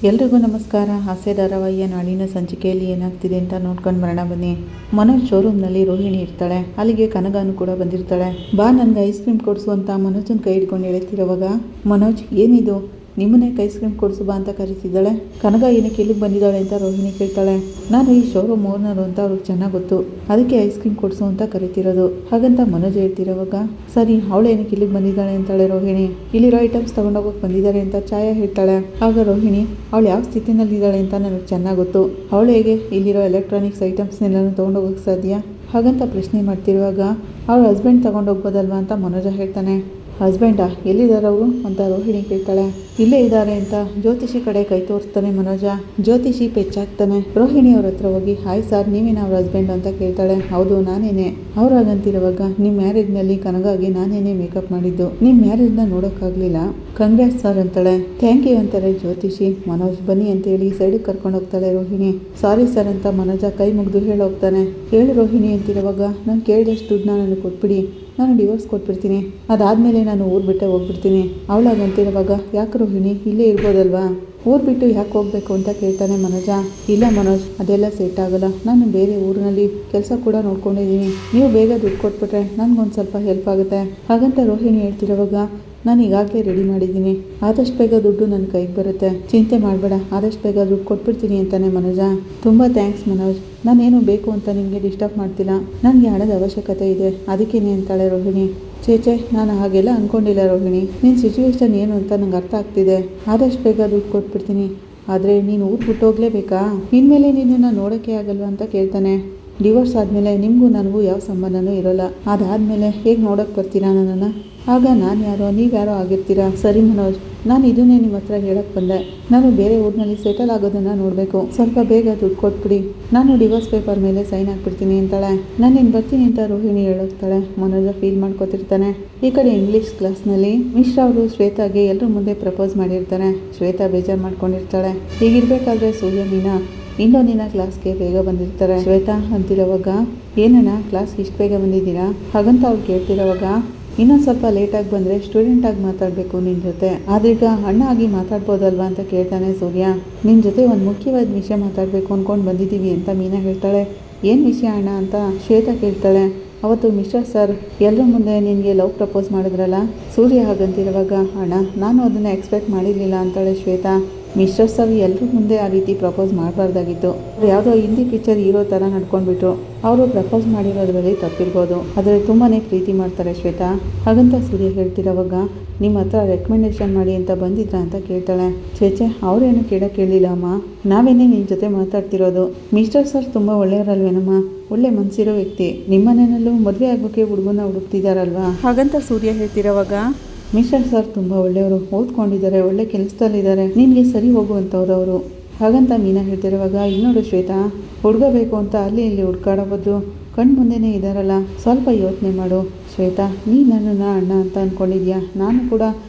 ಎಲ್ರಿಗೂ ನಮಸ್ಕಾರ. ಹಾಸ್ಯ ಧಾರಾವಾಹಿಯ ನಾಳಿನ ಸಂಚಿಕೆಯಲ್ಲಿ ಏನಾಗ್ತಿದೆ ಅಂತ ನೋಡ್ಕೊಂಡು ಬರೋಣ ಬನ್ನಿ. ಮನೋಜ್ ಶೋರೂಮ್ನಲ್ಲಿ ರೋಹಿಣಿ ಇರ್ತಾಳೆ. ಅಲ್ಲಿಗೆ ಕನಗಾನು ಕೂಡ ಬಂದಿರ್ತಾಳೆ. ಬಾ ನನಗೆ ಐಸ್ ಕ್ರೀಮ್ ಕೊಡಿಸು ಅಂತ ಮನೋಜನ್ ಕೈ ಹಿಡ್ಕೊಂಡು ಹೇಳ್ತಿರೋವಾಗ ಮನೋಜ್ ಏನಿದು ನಿಮ್ಮನ್ನೇ ಐಸ್ ಕ್ರೀಮ್ ಕೊಡಿಸು ಬಾ ಅಂತ ಕರೀತಿದ್ದಾಳೆ. ಕನಗ ಏನಕ್ಕೆ ಇಲ್ಲಿಗೆ ಬಂದಿದ್ದಾಳೆ ಅಂತ ರೋಹಿಣಿ ಕೇಳ್ತಾಳೆ. ನಾನು ಈ ಶೋರೂಮ್ ಓನರು ಅಂತ ಅವ್ರಿಗೆ ಚೆನ್ನಾಗಿ ಗೊತ್ತು, ಅದಕ್ಕೆ ಐಸ್ ಕ್ರೀಮ್ ಕೊಡಿಸು ಅಂತ ಕರಿತಿರೋದು ಹಾಗಂತ ಮನೋಜ್ ಹೇಳ್ತಿರೋವಾಗ ಸರಿ ಅವಳು ಏನಕ್ಕೆ ಇಲ್ಲಿಗೆ ಬಂದಿದ್ದಾಳೆ ಅಂತಾಳೆ ರೋಹಿಣಿ. ಇಲ್ಲಿರೋ ಐಟಮ್ಸ್ ತಗೊಂಡೋಗಕ್ಕೆ ಬಂದಿದ್ದಾರೆ ಅಂತ ಛಾಯಾ ಹೇಳ್ತಾಳೆ. ಆಗ ರೋಹಿಣಿ ಅವಳು ಯಾವ ಸ್ಥಿತಿನಲ್ಲಿದ್ದಾಳೆ ಅಂತ ನನಗೆ ಚೆನ್ನಾಗಿ ಗೊತ್ತು, ಅವಳು ಹೇಗೆ ಇಲ್ಲಿರೋ ಎಲೆಕ್ಟ್ರಾನಿಕ್ಸ್ ಐಟಮ್ಸ್ನೆಲ್ಲನೂ ತೊಗೊಂಡೋಗಕ್ಕೆ ಸಾಧ್ಯ ಹಾಗಂತ ಪ್ರಶ್ನೆ ಮಾಡ್ತಿರುವಾಗ ಅವ್ರ ಹಸ್ಬೆಂಡ್ ತಗೊಂಡೋಗ್ಬೋದಲ್ವಾ ಅಂತ ಮನೋಜ ಹೇಳ್ತಾನೆ. ಹಸ್ಬೆಂಡಾ ಎಲ್ಲಿದ್ದಾರವರು ಅಂತ ರೋಹಿಣಿ ಕೇಳ್ತಾಳೆ. ಇಲ್ಲೇ ಇದ್ದಾರೆ ಅಂತ ಜ್ಯೋತಿಷಿ ಕಡೆ ಕೈ ತೋರಿಸ್ತಾನೆ ಮನೋಜ. ಜ್ಯೋತಿಷಿ ಪೆಚ್ಚಾಗ್ತಾನೆ. ರೋಹಿಣಿ ಅವ್ರ ಹತ್ರ ಹೋಗಿ ಹಾಯ್ ಸರ್ ನೀವೇನ ಅವ್ರ ಹಸ್ಬೆಂಡ್ ಅಂತ ಕೇಳ್ತಾಳೆ. ಹೌದು ನಾನೇನೆ. ಅವ್ರಾಗಂತಿರುವಾಗ ನಿಮ್ಮ ಮ್ಯಾರೇಜ್ನಲ್ಲಿ ಕನಗಾಗಿ ನಾನೇನೆ ಮೇಕಪ್ ಮಾಡಿದ್ದು, ನಿಮ್ಮ ಮ್ಯಾರೇಜ್ನ ನೋಡೋಕ್ಕಾಗಲಿಲ್ಲ, ಕಂಗ್ರಾಟ್ಸ್ ಸರ್ ಅಂತಾಳೆ. ಥ್ಯಾಂಕ್ ಯು ಅಂತಾರೆ ಜ್ಯೋತಿಷಿ. ಮನೋಜ್ ಬನ್ನಿ ಅಂತೇಳಿ ಸೈಡಿಗೆ ಕರ್ಕೊಂಡು ಹೋಗ್ತಾಳೆ ರೋಹಿಣಿ. ಸಾರಿ ಸರ್ ಅಂತ ಮನೋಜ ಕೈ ಮುಗಿದು ಹೇಳೋಗ್ತಾನೆ. ಹೇಳು ರೋಹಿಣಿ ಅಂತಿರುವಾಗ ನಾನು ಕೇಳಿದಷ್ಟು ದುಡ್ಡನ್ನ ನನಗೆ ಕೊಟ್ಬಿಡಿ, ನಾನು ಡಿವೋರ್ಸ್ ಕೊಟ್ಬಿಡ್ತೀನಿ, ಅದಾದಮೇಲೆ ನಾನು ಊರು ಬಿಟ್ಟೆ ಹೋಗ್ಬಿಡ್ತೀನಿ. ಅವಳಾಗಂತಿರುವಾಗ ಯಾಕೆ ರೋಹಿಣಿ ಇಲ್ಲೇ ಇರ್ಬೋದಲ್ವಾ, ಊರು ಬಿಟ್ಟು ಯಾಕೆ ಹೋಗಬೇಕು ಅಂತ ಕೇಳ್ತಾನೆ ಮನೋಜ. ಇಲ್ಲ ಮನೋಜ್ ಅದೆಲ್ಲ ಸೆಟ್ ಆಗೋಲ್ಲ, ನಾನು ಬೇರೆ ಊರಿನಲ್ಲಿ ಕೆಲಸ ಕೂಡ ನೋಡ್ಕೊಂಡಿದ್ದೀನಿ, ನೀವು ಬೇಗ ದುಡ್ಡು ಕೊಟ್ಬಿಟ್ರೆ ನನಗೊಂದು ಸ್ವಲ್ಪ ಹೆಲ್ಪ್ ಆಗುತ್ತೆ ಹಾಗಂತ ರೋಹಿಣಿ ಹೇಳ್ತಿರೋವಾಗ ನಾನು ಈಗಾಗಲೇ ರೆಡಿ ಮಾಡಿದ್ದೀನಿ, ಆದಷ್ಟು ಬೇಗ ದುಡ್ಡು ನನ್ನ ಕೈಗೆ ಬರುತ್ತೆ, ಚಿಂತೆ ಮಾಡಬೇಡ, ಆದಷ್ಟು ಬೇಗ ದುಡ್ಡು ಕೊಟ್ಬಿಡ್ತೀನಿ ಅಂತಾನೆ ಮನೋಜ. ತುಂಬ ಥ್ಯಾಂಕ್ಸ್ ಮನೋಜ್, ನಾನೇನು ಬೇಕು ಅಂತ ನಿಮಗೆ ಡಿಸ್ಟರ್ಬ್ ಮಾಡ್ತಿಲ್ಲ, ನನಗೆ ಹಣದ ಅವಶ್ಯಕತೆ ಇದೆ ಅದಕ್ಕೇನೆ ಅಂತಾಳೆ ರೋಹಿಣಿ. ಚೇಚೆ ನಾನು ಹಾಗೆಲ್ಲ ಅಂದ್ಕೊಂಡಿಲ್ಲ ರೋಹಿಣಿ, ನಿನ್ನ ಸಿಚುವೇಶನ್ ಏನು ಅಂತ ನಂಗೆ ಅರ್ಥ ಆಗ್ತಿದೆ, ಆದಷ್ಟು ಬೇಗ ದುಡ್ಡು ಕೊಟ್ಬಿಡ್ತೀನಿ, ಆದರೆ ನೀನು ಊರು ಬಿಟ್ಟು ಹೋಗಲೇಬೇಕಾ, ಇನ್ಮೇಲೆ ನಿನ್ನನ್ನು ನೋಡೋಕ್ಕೆ ಆಗಲ್ವಾ ಅಂತ ಕೇಳ್ತಾನೆ. ಡಿವೋರ್ಸ್ ಆದಮೇಲೆ ನಿಮಗೂ ನನಗೂ ಯಾವ ಸಂಬಂಧನೂ ಇರೋಲ್ಲ, ಅದಾದಮೇಲೆ ಹೇಗೆ ನೋಡೋಕ್ಕೆ ಬರ್ತೀರಾ ನನ್ನನ್ನು, ಆಗ ನಾನು ಯಾರೋ ನೀವ್ಯಾರೋ ಆಗಿರ್ತೀರಾ. ಸರಿ ಮನೋಜ್ ನಾನು ಇದನ್ನೇ ನಿಮ್ಮ ಹತ್ರ ಹೇಳಕ್ಕೆ ಬಂದೆ, ನಾನು ಬೇರೆ ಊರಿನಲ್ಲಿ ಸೆಟಲ್ ಆಗೋದನ್ನು ನೋಡಬೇಕು, ಸ್ವಲ್ಪ ಬೇಗ ದುಡ್ಡು ಕೊಟ್ಬಿಡಿ, ನಾನು ಡಿವೋರ್ಸ್ ಪೇಪರ್ ಮೇಲೆ ಸೈನ್ ಹಾಕ್ಬಿಡ್ತೀನಿ ಅಂತಾಳೆ. ನಾನೇನು ಬರ್ತೀನಿ ಅಂತ ರೋಹಿಣಿ ಹೇಳೋಗ್ತಾಳೆ. ಮನೋಜ ಫೀಲ್ ಮಾಡ್ಕೊತಿರ್ತಾನೆ. ಈ ಕಡೆ ಇಂಗ್ಲೀಷ್ ಕ್ಲಾಸ್ನಲ್ಲಿ ಮಿಶ್ರಾ ಅವರು ಶ್ವೇತಾಗೆ ಎಲ್ಲರ ಮುಂದೆ ಪ್ರಪೋಸ್ ಮಾಡಿರ್ತಾರೆ. ಶ್ವೇತಾ ಬೇಜಾರು ಮಾಡ್ಕೊಂಡಿರ್ತಾಳೆ. ಹೀಗಿರ್ಬೇಕಾದ್ರೆ ಸೂರ್ಯ ಮೀನಾ ಇನ್ನೊಂದಿನ ಕ್ಲಾಸ್ಗೆ ಬೇಗ ಬಂದಿರ್ತಾರೆ. ಶ್ವೇತಾ ಅಂತಿರೋವಾಗ ಏನಣ್ಣ ಕ್ಲಾಸ್ಗೆ ಇಷ್ಟು ಬೇಗ ಬಂದಿದ್ದೀರಾ ಹಾಗಂತ ಅವ್ರು ಕೇಳ್ತಿರೋವಾಗ ಇನ್ನೊಂದು ಸ್ವಲ್ಪ ಲೇಟಾಗಿ ಬಂದರೆ ಸ್ಟೂಡೆಂಟಾಗಿ ಮಾತಾಡಬೇಕು ನಿನ್ನ ಜೊತೆ, ಆದ್ರೀಗ ಅಣ್ಣ ಆಗಿ ಮಾತಾಡ್ಬೋದಲ್ವಾ ಅಂತ ಕೇಳ್ತಾನೆ ಸೂರ್ಯ. ನಿನ್ನ ಜೊತೆ ಒಂದು ಮುಖ್ಯವಾದ ವಿಷಯ ಮಾತಾಡಬೇಕು ಅಂದ್ಕೊಂಡು ಬಂದಿದ್ದೀವಿ ಅಂತ ಮೀನಾ ಹೇಳ್ತಾಳೆ. ಏನು ವಿಷಯ ಅಣ್ಣ ಅಂತ ಶ್ವೇತಾ ಕೇಳ್ತಾಳೆ. ಅವತ್ತು ಮಿಶ್ರಾ ಸರ್ ಎಲ್ಲರ ಮುಂದೆ ನಿನಗೆ ಲವ್ ಪ್ರಪೋಸ್ ಮಾಡಿದ್ರಲ್ಲ, ಸೂರ್ಯ ಹಾಗಂತಿರುವಾಗ ಅಣ್ಣ ನಾನು ಅದನ್ನು ಎಕ್ಸ್ಪೆಕ್ಟ್ ಮಾಡಿರಲಿಲ್ಲ ಅಂತಾಳೆ ಶ್ವೇತಾ. ಮಿಸ್ಟರ್ ಸರ್ ಎಲ್ಲರ ಮುಂದೆ ಆ ರೀತಿ ಪ್ರಪೋಸ್ ಮಾಡಬಾರ್ದಾಗಿತ್ತು, ಯಾವುದೋ ಹಿಂದಿ ಪಿಕ್ಚರ್ ಹೀರೋ ಥರ ನಡ್ಕೊಂಡ್ಬಿಟ್ರು, ಅವರು ಪ್ರಪೋಸ್ ಮಾಡಿರೋದ್ರಲ್ಲಿ ತಪ್ಪಿರ್ಬೋದು, ಆದರೆ ತುಂಬಾ ಪ್ರೀತಿ ಮಾಡ್ತಾರೆ ಶ್ವೇತಾ ಹಾಗಂತ ಸೂರ್ಯ ಹೇಳ್ತಿರೋವಾಗ ನಿಮ್ಮ ಹತ್ರ ರೆಕಮೆಂಡೇಶನ್ ಮಾಡಿ ಅಂತ ಬಂದಿದ್ರಾ ಅಂತ ಕೇಳ್ತಾಳೆ. ಚೇಚೆ ಅವರೇನು ಕೇಳಿಲ್ಲ ಅಮ್ಮ, ನಾವೇನೇ ನಿನ್ನ ಜೊತೆ ಮಾತಾಡ್ತಿರೋದು, ಮಿಸ್ಟರ್ ಸರ್ ತುಂಬ ಒಳ್ಳೆಯವರಲ್ವೇನಮ್ಮ, ಒಳ್ಳೆ ಮನಸ್ಸಿರೋ ವ್ಯಕ್ತಿ, ನಿಮ್ಮನೆಯಲ್ಲೂ ಮದುವೆ ಆಗೋಕ್ಕೆ ಹುಡುಗನ ಹುಡುಕ್ತಿದ್ದಾರಲ್ವಾ ಹಾಗಂತ ಸೂರ್ಯ ಹೇಳ್ತಿರೋವಾಗ ಮಿಸ್ಟರ್ ಸರ್ ತುಂಬ ಒಳ್ಳೆಯವರು, ಓದ್ಕೊಂಡಿದ್ದಾರೆ, ಒಳ್ಳೆ ಕೆಲಸದಲ್ಲಿದ್ದಾರೆ, ನಿನಗೆ ಸರಿ ಹೋಗುವಂಥವ್ರು ಅವರು ಹಾಗಂತ ಮೀನಾ ಹೇಳ್ತಿರುವಾಗ ಇನ್ನೋಡು ಶ್ವೇತಾ ಹುಡುಗ ಬೇಕು ಅಂತ ಅಲ್ಲಿ ಇಲ್ಲಿ ಹುಡ್ಕಾಡೋ ಬದಲು ಕಣ್ಣು ಮುಂದೆನೇ ಇದ್ದಾರಲ್ಲ, ಸ್ವಲ್ಪ ಯೋಚನೆ ಮಾಡು ಶ್ವೇತಾ, ನೀ ನನ್ನನ್ನು ಅಣ್ಣ ಅಂತ ಅಂದ್ಕೊಂಡಿದ್ಯಾ, ನಾನು ಕೂಡ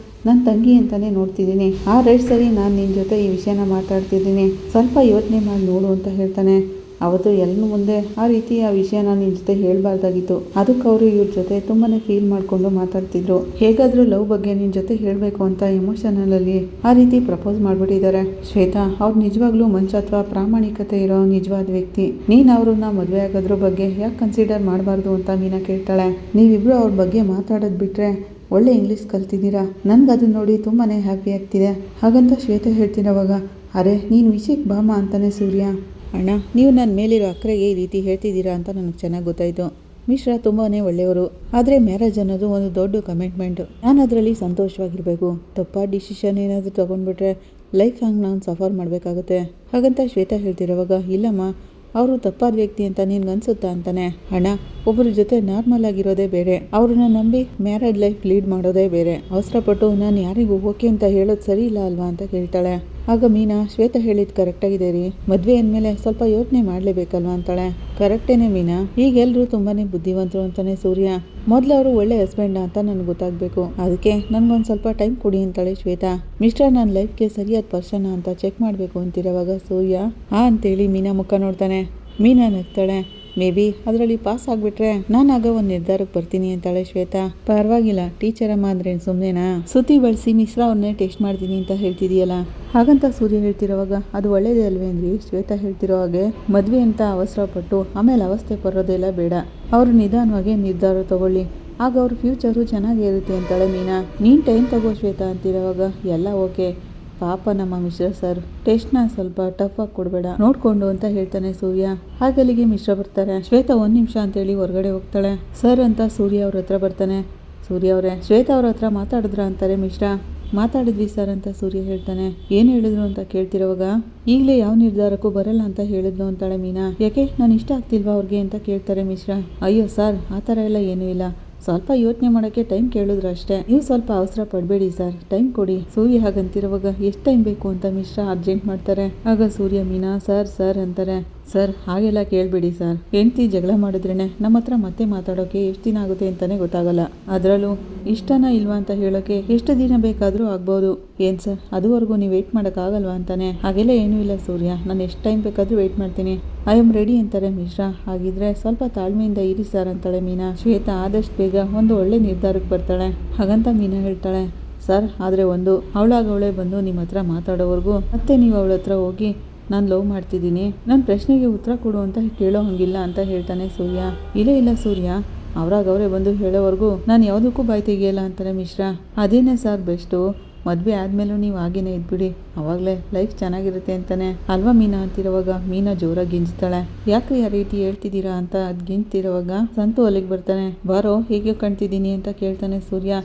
ನನ್ನ ತಂಗಿ ಅಂತಲೇ ನೋಡ್ತಿದ್ದೀನಿ, ಆ ರೈಟ್ ಸರಿ ನಾನು ನಿನ್ನ ಜೊತೆ ಈ ವಿಷಯನ ಮಾತಾಡ್ತಿದ್ದೀನಿ, ಸ್ವಲ್ಪ ಯೋಚನೆ ಮಾಡಿ ನೋಡು ಅಂತ ಹೇಳ್ತಾನೆ. ಅವತ್ತು ಎಲ್ಲರ ಮುಂದೆ ಆ ರೀತಿ ಆ ವಿಷಯನ ನಿನ್ನ ಜೊತೆ ಹೇಳಬಾರ್ದಾಗಿತ್ತು, ಅದಕ್ಕೆ ಅವರು ಇವ್ರ ಜೊತೆ ತುಂಬಾ ಫೀಲ್ ಮಾಡಿಕೊಂಡು ಮಾತಾಡ್ತಿದ್ರು, ಹೇಗಾದರೂ ಲವ್ ಬಗ್ಗೆ ನಿನ್ನ ಜೊತೆ ಹೇಳಬೇಕು ಅಂತ ಎಮೋಷನಲಲ್ಲಿ ಆ ರೀತಿ ಪ್ರಪೋಸ್ ಮಾಡಿಬಿಟ್ಟಿದ್ದಾರೆ. ಶ್ವೇತಾ ಅವ್ರು ನಿಜವಾಗ್ಲೂ ಮನುಷ್ಯತ್ವ ಪ್ರಾಮಾಣಿಕತೆ ಇರೋ ನಿಜವಾದ ವ್ಯಕ್ತಿ, ನೀನು ಅವ್ರನ್ನ ಮದುವೆ ಆಗೋದ್ರ ಬಗ್ಗೆ ಯಾಕೆ ಕನ್ಸಿಡರ್ ಮಾಡಬಾರ್ದು ಅಂತ ಮೀನಾ ಕೇಳ್ತಾಳೆ. ನೀವಿಬ್ಬರು ಅವ್ರ ಬಗ್ಗೆ ಮಾತಾಡೋದು ಬಿಟ್ಟರೆ ಒಳ್ಳೆ ಇಂಗ್ಲೀಷ್ ಕಲ್ತಿದ್ದೀರಾ, ನನಗೆ ಅದನ್ನ ನೋಡಿ ತುಂಬಾ ಹ್ಯಾಪಿ ಆಗ್ತಿದೆ ಹಾಗಂತ ಶ್ವೇತಾ ಹೇಳ್ತಿರೋವಾಗ ಅರೆ ನೀನು ವಿಷಯಕ್ಕೆ ಬಾಮ ಅಂತಾನೆ ಸೂರ್ಯ. ಅಣ್ಣ ನೀವು ನನ್ನ ಮೇಲಿರೋ ಅಕ್ಕರೆಗೆ ಈ ರೀತಿ ಹೇಳ್ತಿದ್ದೀರಾ ಅಂತ ನನಗೆ ಚೆನ್ನಾಗಿ ಗೊತ್ತಾಯಿತು, ಮಿಶ್ರಾ ತುಂಬಾ ಒಳ್ಳೆಯವರು, ಆದರೆ ಮ್ಯಾರೇಜ್ ಅನ್ನೋದು ಒಂದು ದೊಡ್ಡ ಕಮಿಟ್ಮೆಂಟು, ನಾನು ಅದರಲ್ಲಿ ಸಂತೋಷವಾಗಿರಬೇಕು, ತಪ್ಪಾದ ಡಿಸಿಷನ್ ಏನಾದರೂ ತೊಗೊಂಡ್ಬಿಟ್ರೆ ಲೈಫ್ ಹಂಗೆ ನಾನು ಸಫರ್ ಮಾಡಬೇಕಾಗುತ್ತೆ ಹಾಗಂತ ಶ್ವೇತಾ ಹೇಳ್ತಿರೋವಾಗ ಇಲ್ಲಮ್ಮ ಅವರು ತಪ್ಪಾದ ವ್ಯಕ್ತಿ ಅಂತ ನಿನ್ಗನ್ಸುತ್ತಾ ಅಂತಾನೆ. ಅಣ್ಣ ಒಬ್ಬರ ಜೊತೆ ನಾರ್ಮಲ್ ಆಗಿರೋದೇ ಬೇರೆ, ಅವ್ರನ್ನ ನಂಬಿ ಮ್ಯಾರೇಜ್ ಲೈಫ್ ಲೀಡ್ ಮಾಡೋದೇ ಬೇರೆ, ಅವಸರಪಟ್ಟು ನಾನು ಯಾರಿಗೂ ಓಕೆ ಅಂತ ಹೇಳೋದು ಸರಿ ಇಲ್ಲ ಅಲ್ವಾ ಅಂತ ಕೇಳ್ತಾಳೆ. ಆಗ ಮೀನಾ ಶ್ವೇತಾ ಹೇಳಿದ್ದು ಕರೆಕ್ಟಾಗಿದೆ ರೀ, ಮದುವೆ ಅಂದಮೇಲೆ ಸ್ವಲ್ಪ ಯೋಚನೆ ಮಾಡಲೇಬೇಕಲ್ವ ಅಂತಾಳೆ. ಕರೆಕ್ಟೇನೆ ಮೀನಾ, ಈಗೆಲ್ಲರೂ ತುಂಬಾ ಬುದ್ಧಿವಂತರು ಅಂತಾನೆ ಸೂರ್ಯ. ಮೊದಲು ಅವರು ಒಳ್ಳೆ ಹಸ್ಬೆಂಡ ಅಂತ ನನಗೆ ಗೊತ್ತಾಗಬೇಕು, ಅದಕ್ಕೆ ನನಗೊಂದು ಸ್ವಲ್ಪ ಟೈಮ್ ಕೊಡಿ ಅಂತಾಳೆ ಶ್ವೇತಾ. ಮಿಸ್ಟರ್ ನನ್ನ ಲೈಫ್ಗೆ ಸರಿಯಾದ ಪರ್ಸನ್ನ ಅಂತ ಚೆಕ್ ಮಾಡಬೇಕು ಅಂತಿರೋವಾಗ ಸೂರ್ಯ ಅಂತೇಳಿ ಮೀನಾ ಮುಖ ನೋಡ್ತಾನೆ. ಮೀನಾ ನಗ್ತಾಳೆ. ಮೇ ಬಿ ಅದರಲ್ಲಿ ಪಾಸ್ ಆಗಿಬಿಟ್ರೆ ನಾನಾಗ ಒಂದು ನಿರ್ಧಾರಕ್ಕೆ ಬರ್ತೀನಿ ಅಂತಾಳೆ ಶ್ವೇತಾ. ಪರವಾಗಿಲ್ಲ, ಟೀಚರ್ ಅಮ್ಮ ಅಂದ್ರೆ ಸುಮ್ಮನೆನಾ, ಸುದ್ದಿ ಬಳಸಿ ಮಿಶ್ರಾ ಅವ್ರನ್ನೇ ಟೆಸ್ಟ್ ಮಾಡ್ತೀನಿ ಅಂತ ಹೇಳ್ತಿದೀಯಲ್ಲ. ಹಾಗಂತ ಸೂರ್ಯ ಹೇಳ್ತಿರೋವಾಗ ಅದು ಒಳ್ಳೇದೇ ಅಲ್ವೇ ಅಂದ್ರಿ. ಶ್ವೇತಾ ಹೇಳ್ತಿರೋ ಹಾಗೆ ಮದ್ವೆ ಅಂತ ಅವಸರಪಟ್ಟು ಆಮೇಲೆ ಅವಸ್ಥೆ ಪಡೋದೆಲ್ಲ ಬೇಡ, ಅವರು ನಿಧಾನವಾಗಿ ನಿರ್ಧಾರ ತಗೊಳ್ಳಿ, ಆಗ ಅವ್ರ ಫ್ಯೂಚರು ಚೆನ್ನಾಗೇ ಇರುತ್ತೆ ಅಂತಾಳೆ ಮೀನಾ. ನೀನು ಟೈಮ್ ತಗೋ ಶ್ವೇತಾ ಅಂತಿರೋವಾಗ ಎಲ್ಲ ಓಕೆ, ಪಾಪ ನಮ್ಮ ಮಿಶ್ರಾ ಸರ್ ಟೆಸ್ಟ್ನ ಸ್ವಲ್ಪ ಟಫ್ ಆಗಿ ಕೊಡಬೇಡ ನೋಡ್ಕೊಂಡು ಅಂತ ಹೇಳ್ತಾನೆ ಸೂರ್ಯ. ಹಾಗಲ್ಲಿಗೆ ಮಿಶ್ರಾ ಬರ್ತಾರೆ. ಶ್ವೇತಾ 1 ನಿಮಿಷ ಅಂತೇಳಿ ಹೊರಗಡೆ ಹೋಗ್ತಾಳೆ. ಸರ್ ಅಂತ ಸೂರ್ಯ ಅವ್ರ ಹತ್ರ ಬರ್ತಾನೆ. ಸೂರ್ಯ ಅವರೇ, ಶ್ವೇತಾ ಅವ್ರ ಹತ್ರ ಮಾತಾಡಿದ್ರ ಅಂತಾರೆ ಮಿಶ್ರಾ. ಮಾತಾಡಿದ್ವಿ ಸರ್ ಅಂತ ಸೂರ್ಯ ಹೇಳ್ತಾನೆ. ಏನು ಹೇಳಿದ್ರು ಅಂತ ಕೇಳ್ತಿರೋವಾಗ ಈಗಲೇ ಯಾವ ನಿರ್ಧಾರಕ್ಕೂ ಬರಲ್ಲ ಅಂತ ಹೇಳಿದ್ಲು ಅಂತಾಳೆ ಮೀನಾ. ಯಾಕೆ, ನಾನು ಇಷ್ಟ ಆಗ್ತಿಲ್ವಾ ಅವ್ರಿಗೆ ಅಂತ ಕೇಳ್ತಾರೆ ಮಿಶ್ರಾ. ಅಯ್ಯೋ ಸರ್, ಆ ಥರ ಎಲ್ಲ ಏನೂ ಇಲ್ಲ, ಸ್ವಲ್ಪ ಯೋಚನೆ ಮಾಡೋಕ್ಕೆ ಟೈಮ್ ಕೇಳಿದ್ರು ಅಷ್ಟೇ, ನೀವು ಸ್ವಲ್ಪ ಅವಸರ ಪಡಬೇಡಿ ಸರ್, ಟೈಮ್ ಕೊಡಿ. ಸೂರ್ಯ ಹಾಗಂತಿರುವಾಗ ಎಷ್ಟು ಟೈಮ್ ಬೇಕು ಅಂತ ಮಿಶ್ರಾ ಅರ್ಜೆಂಟ್ ಮಾಡ್ತಾರೆ. ಆಗ ಸೂರ್ಯ ಮೀನಾ ಸರ್ ಸರ್ ಅಂತಾರೆ. ಸರ್ ಹಾಗೆಲ್ಲ ಕೇಳಬೇಡಿ ಸರ್, ಹೆಂಡ್ತಿ ಜಗಳ ಮಾಡಿದ್ರೇನೆ ನಮ್ಮ ಹತ್ರ ಮತ್ತೆ ಮಾತಾಡೋಕೆ ಎಷ್ಟು ದಿನ ಆಗುತ್ತೆ ಅಂತಾನೆ ಗೊತ್ತಾಗಲ್ಲ, ಅದರಲ್ಲೂ ಇಷ್ಟನಾ ಇಲ್ವಾ ಅಂತ ಹೇಳೋಕೆ ಎಷ್ಟು ದಿನ ಬೇಕಾದರೂ ಆಗ್ಬೋದು. ಏನು ಸರ್, ಅದುವರೆಗೂ ನೀವು ವೆಯ್ಟ್ ಮಾಡೋಕ್ಕಾಗಲ್ವಾ ಅಂತಾನೆ. ಹಾಗೆಲ್ಲ ಏನೂ ಇಲ್ಲ ಸೂರ್ಯ, ನಾನು ಎಷ್ಟು ಟೈಮ್ ಬೇಕಾದರೂ ವೆಯ್ಟ್ ಮಾಡ್ತೀನಿ, ಐ ಆಮ್ ರೆಡಿ ಅಂತಾರೆ ಮಿಶ್ರಾ. ಹಾಗಿದ್ರೆ ಸ್ವಲ್ಪ ತಾಳ್ಮೆಯಿಂದ ಇರಿ ಸರ್ ಅಂತಾಳೆ ಮೀನಾ. ಶ್ವೇತಾ ಆದಷ್ಟು ಬೇಗ ಒಂದು ಒಳ್ಳೆ ನಿರ್ಧಾರಕ್ಕೆ ಬರ್ತಾಳೆ. ಹಾಗಂತ ಮೀನಾ ಹೇಳ್ತಾಳೆ, ಸರ್ ಆದರೆ ಒಂದು, ಅವಳಾಗವಳೆ ಬಂದು ನಿಮ್ಮ ಹತ್ರ ಮಾತಾಡೋವರೆಗೂ ಮತ್ತೆ ನೀವು ಅವಳ ಹತ್ರ ಹೋಗಿ ನಾನು ಲವ್ ಮಾಡ್ತಿದ್ದೀನಿ, ನನ್ನ ಪ್ರಶ್ನೆಗೆ ಉತ್ತರ ಕೊಡು ಅಂತ ಕೇಳೋ ಹಂಗಿಲ್ಲ ಅಂತ ಹೇಳ್ತಾನೆ ಸೂರ್ಯ. ಇಲ್ಲ ಸೂರ್ಯ, ಅವರೇ ಬಂದು ಹೇಳೋವರೆಗೂ ನಾನು ಯಾವುದಕ್ಕೂ ಬಾಯಿ ತೆಗಿಯಲ್ಲ ಅಂತಾರೆ ಮಿಶ್ರಾ. ಅದೇನೇ ಸರ್ ಬೆಸ್ಟು, ಮದುವೆ ಆದಮೇಲೂ ನೀವು ಹಾಗೇನೆ ಇದ್ಬಿಡಿ, ಅವಾಗಲೇ ಲೈಫ್ ಚೆನ್ನಾಗಿರುತ್ತೆ ಅಂತಾನೆ ಅಲ್ವಾ ಮೀನಾ ಅಂತಿರೋವಾಗ ಮೀನಾ ಜೋರಾಗಿ ಗಿಂಜ್ತಾಳೆ. ಯಾಕ್ರಿ ಆ ರೀತಿ ಹೇಳ್ತಿದ್ದೀರಾ ಅಂತ ಅದು ಗಿಂಜ್ತಿರೋವಾಗ ಸಂತು ಅಲ್ಲಿಗೆ ಬರ್ತಾನೆ. ಬಾರೋ, ಹೇಗೆ ಕಾಣ್ತಿದ್ದೀನಿ ಅಂತ ಕೇಳ್ತಾನೆ ಸೂರ್ಯ.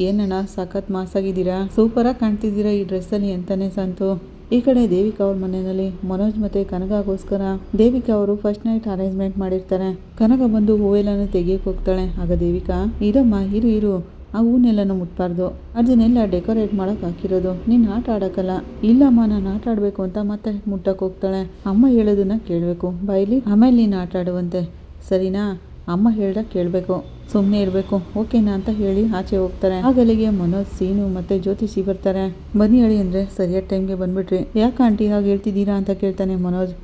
ಏನಣ್ಣ ಸಖತ್ ಮಾಸಾಗಿದ್ದೀರಾ, ಸೂಪರಾಗಿ ಕಾಣ್ತಿದ್ದೀರಾ ಈ ಡ್ರೆಸ್ಸಲ್ಲಿ ಅಂತಾನೆ ಸಂತು. ಈ ಕಡೆ ದೇವಿಕಾ ಅವ್ರ ಮನೆಯಲ್ಲಿ ಮನೋಜ್ ಮತ್ತೆ ಕನಗಾಗೋಸ್ಕರ ದೇವಿಕಾ ಅವರು ಫಸ್ಟ್ ನೈಟ್ ಅರೇಂಜ್ಮೆಂಟ್ ಮಾಡಿರ್ತಾರೆ. ಕನಗ ಬಂದು ಹೂವೆಲ್ಲನೂ ತೆಗಿಯಕ್ಕೆ ಹೋಗ್ತಾಳೆ. ಆಗ ದೇವಿಕಾ, ಇರಮ್ಮ ಇರು, ಆ ಹೂನೆಲ್ಲನೂ ಮುಟ್ಬಾರ್ದು, ಅದನ್ನೆಲ್ಲ ಡೆಕೋರೇಟ್ ಮಾಡೋಕೆ ಹಾಕಿರೋದು, ನೀನು ಆಟ ಆಡೋಕ್ಕಲ್ಲ. ಇಲ್ಲಮ್ಮ, ನಾನು ಆಟ ಆಡಬೇಕು ಅಂತ ಮತ್ತೆ ಮುಟ್ಟಕ್ಕೆ ಹೋಗ್ತಾಳೆ. ಅಮ್ಮ ಹೇಳೋದನ್ನ ಕೇಳಬೇಕು, ಬಾಯ್ಲಿ ಆಮೇಲೆ ನೀನು ಆಟ ಆಡುವಂತೆ, ಸರಿನಾ? ಅಮ್ಮ ಹೇಳ್ದಾಗ ಕೇಳಬೇಕು, ಸುಮ್ಮನೆ ಇರಬೇಕು, ಓಕೆನಾ ಅಂತ ಹೇಳಿ ಆಚೆ ಹೋಗ್ತಾರೆ. ಆಗಲಿಗೆ ಮನೋಜ್, ಸೀನು ಮತ್ತೆ ಜ್ಯೋತಿಷಿ ಬರ್ತಾರೆ. ಬನ್ನಿ ಹೇಳಿ ಅಂದರೆ ಸರಿಯಾದ ಟೈಮ್ಗೆ ಬಂದ್ಬಿಟ್ರಿ. ಯಾಕೆ ಆಂಟಿ ಹಾಗೆ ಹೇಳ್ತಿದ್ದೀರಾ ಅಂತ ಕೇಳ್ತಾನೆ ಮನೋಜ್.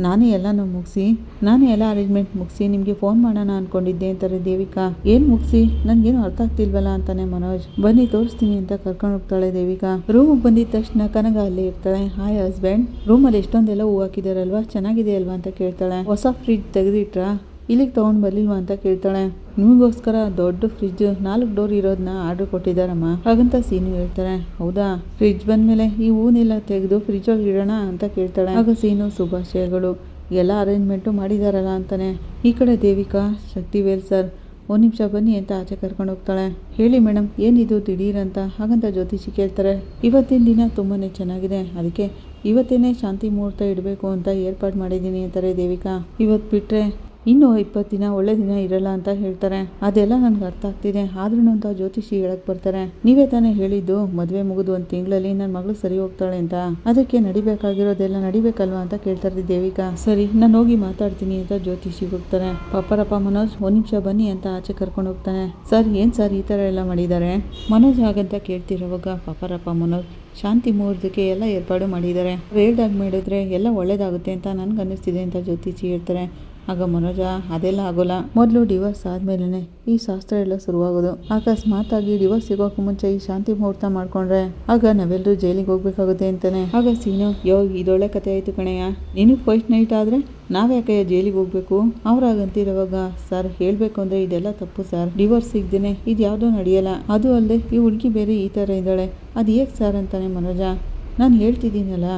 ನಾನೇ ಎಲ್ಲ ಅರೇಂಜ್ಮೆಂಟ್ ಮುಗಿಸಿ ನಿಮಗೆ ಫೋನ್ ಮಾಡೋಣ ಅಂದ್ಕೊಂಡಿದ್ದೆ ಅಂತಾರೆ ದೇವಿಕಾ. ಏನು ಮುಗಿಸಿ, ನನಗೇನು ಅರ್ಥ ಆಗ್ತಿಲ್ವಲ್ಲ ಅಂತಾನೆ ಮನೋಜ್. ಬನ್ನಿ ತೋರಿಸ್ತೀನಿ ಅಂತ ಕರ್ಕೊಂಡು ಹೋಗ್ತಾಳೆ ದೇವಿಕಾ. ರೂಮಿಗೆ ಬಂದಿದ್ದ ತಕ್ಷಣ ಕನಗ ಅಲ್ಲೇ ಇರ್ತಾಳೆ. ಹಾಯ್ ಹಸ್ಬೆಂಡ್, ರೂಮಲ್ಲಿ ಎಷ್ಟೊಂದೆಲ್ಲ ಹೂ ಹಾಕಿದಾರಲ್ವಾ, ಚೆನ್ನಾಗಿದೆ ಅಲ್ವಾ ಅಂತ ಕೇಳ್ತಾಳೆ. ಹೊಸ ಫ್ರಿಡ್ಜ್ ತೆಗೆದಿಟ್ರಾ, ಇಲ್ಲಿಗೆ ತೊಗೊಂಡು ಬರಲಿಲ್ವಾ ಅಂತ ಕೇಳ್ತಾಳೆ. ನಿಮಗೋಸ್ಕರ ದೊಡ್ಡ ಫ್ರಿಡ್ಜ್ 4 ಡೋರ್ ಇರೋದನ್ನ ಆರ್ಡರ್ ಕೊಟ್ಟಿದ್ದಾರಮ್ಮ ಹಾಗಂತ ಸೀನು ಹೇಳ್ತಾರೆ. ಹೌದಾ, ಫ್ರಿಡ್ಜ್ ಬಂದಮೇಲೆ ಈ ಹೂನೆಲ್ಲ ತೆಗೆದು ಫ್ರಿಡ್ಜ್ ಒಳಗೆ ಇಡೋಣ ಅಂತ ಕೇಳ್ತಾಳೆ. ಆಗ ಸೀನು, ಶುಭಾಶಯಗಳು, ಎಲ್ಲ ಅರೇಂಜ್ಮೆಂಟು ಮಾಡಿದಾರಲ್ಲ ಅಂತಾನೆ. ಈ ಕಡೆ ದೇವಿಕಾ, ಶಕ್ತಿವೇಲ್ ಸರ್ 1 ನಿಮಿಷ ಬನ್ನಿ ಅಂತ ಆಚೆ ಕರ್ಕೊಂಡು ಹೋಗ್ತಾಳೆ. ಹೇಳಿ ಮೇಡಮ್, ಏನಿದು ದಿಢೀರ್ ಅಂತ ಹಾಗಂತ ಜ್ಯೋತಿಷಿ ಕೇಳ್ತಾರೆ. ಇವತ್ತಿನ ದಿನ ತುಂಬಾ ಚೆನ್ನಾಗಿದೆ, ಅದಕ್ಕೆ ಇವತ್ತೇನೆ ಶಾಂತಿ ಮುಹೂರ್ತ ಇಡಬೇಕು ಅಂತ ಏರ್ಪಾಡು ಮಾಡಿದ್ದೀನಿ ಅಂತಾರೆ ದೇವಿಕಾ. ಇವತ್ತು ಬಿಟ್ಟರೆ ಇನ್ನೂ 20 ದಿನ ಒಳ್ಳೆ ದಿನ ಇರಲ್ಲ ಅಂತ ಹೇಳ್ತಾರೆ. ಅದೆಲ್ಲ ನನಗೆ ಅರ್ಥ ಆಗ್ತಿದೆ, ಆದ್ರೂ ಅಂತ ಜ್ಯೋತಿಷಿ ಹೇಳಕ್ ಬರ್ತಾರೆ. ನೀವೇ ತಾನೇ ಹೇಳಿದ್ದು ಮದುವೆ ಮುಗಿದು 1 ತಿಂಗಳಲ್ಲಿ ನನ್ನ ಮಗಳು ಸರಿ ಹೋಗ್ತಾಳೆ ಅಂತ, ಅದಕ್ಕೆ ನಡಿಬೇಕಾಗಿರೋದೆಲ್ಲ ನಡಿಬೇಕಲ್ವಾ ಅಂತ ಕೇಳ್ತಾರೆ ದೇವಿಕಾ. ಸರಿ, ನಾನು ಹೋಗಿ ಮಾತಾಡ್ತೀನಿ ಅಂತ ಜ್ಯೋತಿಷಿ ಹೋಗ್ತಾರೆ. ಪಾಪರಪ್ಪ ಮನೋಜ್ 1 ನಿಮಿಷ ಬನ್ನಿ ಅಂತ ಆಚೆ ಕರ್ಕೊಂಡು ಹೋಗ್ತಾನೆ. ಸರ್ ಏನು ಸರ್ ಈ ಥರ ಎಲ್ಲ ಮಾಡಿದ್ದಾರೆ ಮನೋಜ್ ಹಾಗಂತ ಕೇಳ್ತಿರೋವಾಗ, ಪಾಪರಪ್ಪ ಮನೋಜ್ ಶಾಂತಿ ಮುಹೂರ್ತಕ್ಕೆ ಎಲ್ಲ ಏರ್ಪಾಡು ಮಾಡಿದ್ದಾರೆ, ಹೇಳ್ದಾಗ ಮಾಡಿದ್ರೆ ಎಲ್ಲ ಒಳ್ಳೇದಾಗುತ್ತೆ ಅಂತ ನನಗೆ ಅನ್ನಿಸ್ತಿದೆ ಅಂತ ಜ್ಯೋತಿಷಿ ಹೇಳ್ತಾರೆ. ಆಗ ಮನೋಜ, ಅದೆಲ್ಲ ಆಗೋಲ್ಲ, ಮೊದಲು ಡಿವೋರ್ಸ್ ಆದಮೇಲೆ ಈ ಶಾಸ್ತ್ರ ಎಲ್ಲ ಶುರುವಾಗೋದು, ಅಕಸ್ಮಾತ್ ಆಗಿ ಡಿವೋರ್ಸ್ ಸಿಗೋಕೆ ಮುಂಚೆ ಈ ಶಾಂತಿ ಮುಹೂರ್ತ ಮಾಡ್ಕೊಂಡ್ರೆ ಆಗ ನಾವೆಲ್ಲರೂ ಜೈಲಿಗೆ ಹೋಗ್ಬೇಕಾಗುತ್ತೆ ಅಂತಾನೆ. ಆಗ ಸೀನು, ಇದೊಳ್ಳೆ ಕತೆ ಆಯ್ತು ಕಣಯ್ಯ, ನಿನಗೆ ಫಸ್ಟ್ ನೈಟ್ ಆದರೆ ನಾವ್ಯಾಕೆ ಜೈಲಿಗೆ ಹೋಗ್ಬೇಕು? ಅವ್ರಾಗಂತಿರೋವಾಗ, ಸರ್ ಹೇಳಬೇಕು ಅಂದರೆ ಇದೆಲ್ಲ ತಪ್ಪು ಸರ್, ಡಿವೋರ್ಸ್ ಸಿಗ್ದೇನೆ ಇದು ಯಾವುದೋ ನಡೆಯಲ್ಲ, ಅದು ಅಲ್ಲದೆ ಈ ಹುಡುಗಿ ಬೇರೆ ಈ ಥರ ಇದ್ದಾಳೆ, ಅದು ಹೇಗೆ ಸರ್ ಅಂತಾನೆ ಮನೋಜ. ನಾನು ಹೇಳ್ತಿದ್ದೀನಲ್ಲ,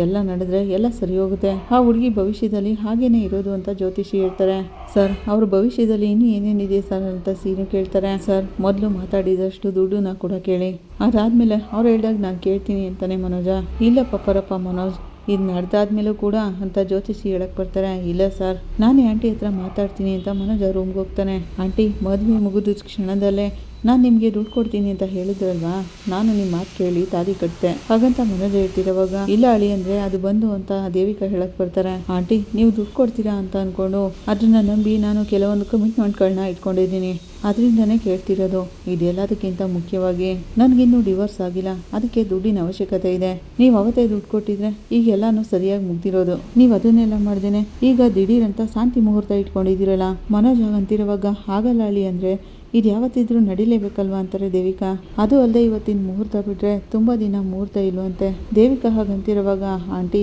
ಎಲ್ಲ ನಡೆದ್ರೆ ಎಲ್ಲ ಸರಿ ಹೋಗುತ್ತೆ, ಆ ಹುಡುಗಿ ಭವಿಷ್ಯದಲ್ಲಿ ಹಾಗೇನೆ ಇರೋದು ಅಂತ ಜ್ಯೋತಿಷಿ ಹೇಳ್ತಾರೆ. ಸರ್ ಅವ್ರ ಭವಿಷ್ಯದಲ್ಲಿ ಇನ್ನೂ ಏನೇನಿದೆ ಸರ್ ಅಂತ ಸೀನು ಕೇಳ್ತಾರೆ. ಸರ್ ಮೊದಲು ಮಾತಾಡಿದಷ್ಟು ದುಡ್ಡನ್ನ ಕೂಡ ಕೇಳಿ, ಅದಾದಮೇಲೆ ಅವ್ರು ಹೇಳ್ದಾಗ ನಾನು ಕೇಳ್ತೀನಿ ಅಂತಾನೆ ಮನೋಜ. ಇಲ್ಲ ಪಾಪರಪ್ಪ ಮನೋಜ್, ಇದು ನಡೆದಾದ್ಮೇಲೂ ಕೂಡ ಅಂತ ಜ್ಯೋತಿಷಿ ಹೇಳಕ್ಕೆ ಬರ್ತಾರೆ. ಇಲ್ಲ ಸರ್, ನಾನೇ ಆಂಟಿ ಹತ್ರ ಮಾತಾಡ್ತೀನಿ ಅಂತ ಮನೋಜ ರೂಮ್ಗೆ ಹೋಗ್ತಾನೆ. ಆಂಟಿ, ಮದುವೆ ಮುಗಿದ ಕ್ಷಣದಲ್ಲೇ ನಾನು ನಿಮಗೆ ದುಡ್ಡು ಕೊಡ್ತೀನಿ ಅಂತ ಹೇಳಿದ್ರಲ್ವಾ, ನಾನು ನಿಮ್ಮ ಮಾತು ಕೇಳಿ ತಾಲಿ ಕಟ್ತೆ. ಹಾಗಂತ ಮನೋಜ್ ಹೇಳ್ತಿರೋವಾಗ, ಇಲ್ಲ ಅಳಿ ಅಂದರೆ ಅದು ಬಂದು ಅಂತ ದೇವಿಕಾ ಹೇಳಕ್ ಬರ್ತಾರೆ. ಆಂಟಿ ನೀವು ದುಡ್ಡು ಕೊಡ್ತೀರಾ ಅಂತ ಅಂದ್ಕೊಂಡು ಅದನ್ನ ನಂಬಿ ನಾನು ಕೆಲವೊಂದು ಕಮಿಟ್ಮೆಂಟ್ಗಳನ್ನ ಇಟ್ಕೊಂಡಿದ್ದೀನಿ, ಅದರಿಂದನೇ ಕೇಳ್ತಿರೋದು. ಇದೆಲ್ಲದಕ್ಕಿಂತ ಮುಖ್ಯವಾಗಿ ನನಗಿನ್ನೂ ಡಿವೋರ್ಸ್ ಆಗಿಲ್ಲ, ಅದಕ್ಕೆ ದುಡ್ಡಿನ ಅವಶ್ಯಕತೆ ಇದೆ. ನೀವು ಅವತ್ತೇ ದುಡ್ಡು ಕೊಟ್ಟಿದ್ರೆ ಈಗ ಎಲ್ಲಾನು ಸರಿಯಾಗಿ ಮುಗ್ದಿರೋದು. ನೀವು ಅದನ್ನೆಲ್ಲ ಮಾಡ್ದೇನೆ ಈಗ ದಿಢೀರಂತ ಶಾಂತಿ ಮುಹೂರ್ತ ಇಟ್ಕೊಂಡಿದ್ದೀರಲ್ಲ. ಮನೋಜ್ ಅಂತಿರುವಾಗ, ಆಗಲ್ಲ ಅಳಿ ಅಂದರೆ ಇದು ಯಾವತ್ತಿದ್ರೂ ನಡಿಲೇಬೇಕಲ್ವಾ ಅಂತಾರೆ ದೇವಿಕಾ. ಅದು ಅಲ್ಲದೆ ಇವತ್ತಿನ ಮುಹೂರ್ತ ಬಿಟ್ಟರೆ ತುಂಬ ದಿನ ಮುಹೂರ್ತ ಇಲ್ವಂತೆ. ದೇವಿಕಾ ಹಾಗಂತಿರುವಾಗ, ಆಂಟಿ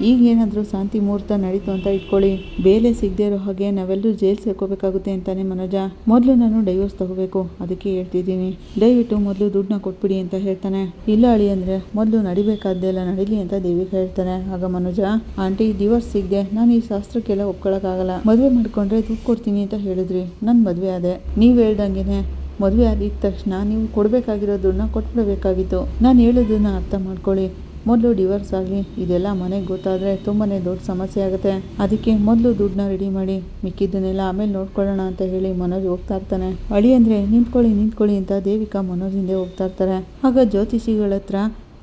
ಈಗೇನಾದರೂ ಶಾಂತಿ ಮುಹೂರ್ತ ನಡೀತು ಅಂತ ಇಟ್ಕೊಳ್ಳಿ, ಬೇಲೆ ಸಿಗದೆ ಇರೋ ಹಾಗೆ ನಾವೆಲ್ಲರೂ ಜೈಲ್ ಸೇರ್ಕೋಬೇಕಾಗುತ್ತೆ ಅಂತಾನೆ ಮನೋಜ. ಮೊದಲು ನಾನು ಡೈವೋರ್ಸ್ ತಗೋಬೇಕು, ಅದಕ್ಕೆ ಹೇಳ್ತಿದ್ದೀನಿ, ದಯವಿಟ್ಟು ಮೊದಲು ದುಡ್ಡನ್ನ ಕೊಟ್ಬಿಡಿ ಅಂತ ಹೇಳ್ತಾನೆ. ಇಲ್ಲ ಅಳಿ ಅಂದರೆ ಮೊದಲು ನಡಿಬೇಕಾದ್ದೆಲ್ಲ ನಡೀಲಿ ಅಂತ ದೇವಿಕಾ ಹೇಳ್ತಾನೆ. ಆಗ ಮನೋಜ, ಆಂಟಿ ಡಿವೋರ್ಸ್ ಸಿಗದೆ ನಾನು ಈ ಶಾಸ್ತ್ರಕ್ಕೆಲ್ಲ ಒಪ್ಕೊಳ್ಳೋಕ್ಕಾಗಲ್ಲ. ಮದುವೆ ಮಾಡ್ಕೊಂಡ್ರೆ ದುಡ್ಡು ಕೊಡ್ತೀನಿ ಅಂತ ಹೇಳಿದ್ರಿ, ನನ್ನ ಮದುವೆ ಆದೆ. ನೀವು ಹೇಳ್ದಂಗೆ ಮದುವೆ ಆಗಿದ ತಕ್ಷಣ ನೀವು ಕೊಡಬೇಕಾಗಿರೋದನ್ನ ಕೊಟ್ಬಿಡಬೇಕಾಗಿತ್ತು. ನಾನು ಹೇಳೋದನ್ನ ಅರ್ಥ ಮಾಡ್ಕೊಳ್ಳಿ. ಮೊದಲು ಡಿವೋರ್ಸ್ ಆಗಲಿ, ಇದೆಲ್ಲ ಮನೆಗೆ ಗೊತ್ತಾದರೆ ತುಂಬಾ ದೊಡ್ಡ ಸಮಸ್ಯೆ ಆಗುತ್ತೆ. ಅದಕ್ಕೆ ಮೊದಲು ದುಡ್ಡನ್ನ ರೆಡಿ ಮಾಡಿ, ಮಿಕ್ಕಿದ್ದನ್ನೆಲ್ಲ ಆಮೇಲೆ ನೋಡ್ಕೊಳ್ಳೋಣ ಅಂತ ಹೇಳಿ ಮನೋಜ್ ಹೋಗ್ತಾ ಇರ್ತಾನೆ. ಅಳಿ ಅಂದರೆ ನಿಂತ್ಕೊಳ್ಳಿ ಅಂತ ದೇವಿಕಾ ಮನೋಜ್ ಹಿಂದೆ ಹೋಗ್ತಾ ಇರ್ತಾರೆ. ಆಗ ಜ್ಯೋತಿಷಿಗಳ ಹತ್ರ,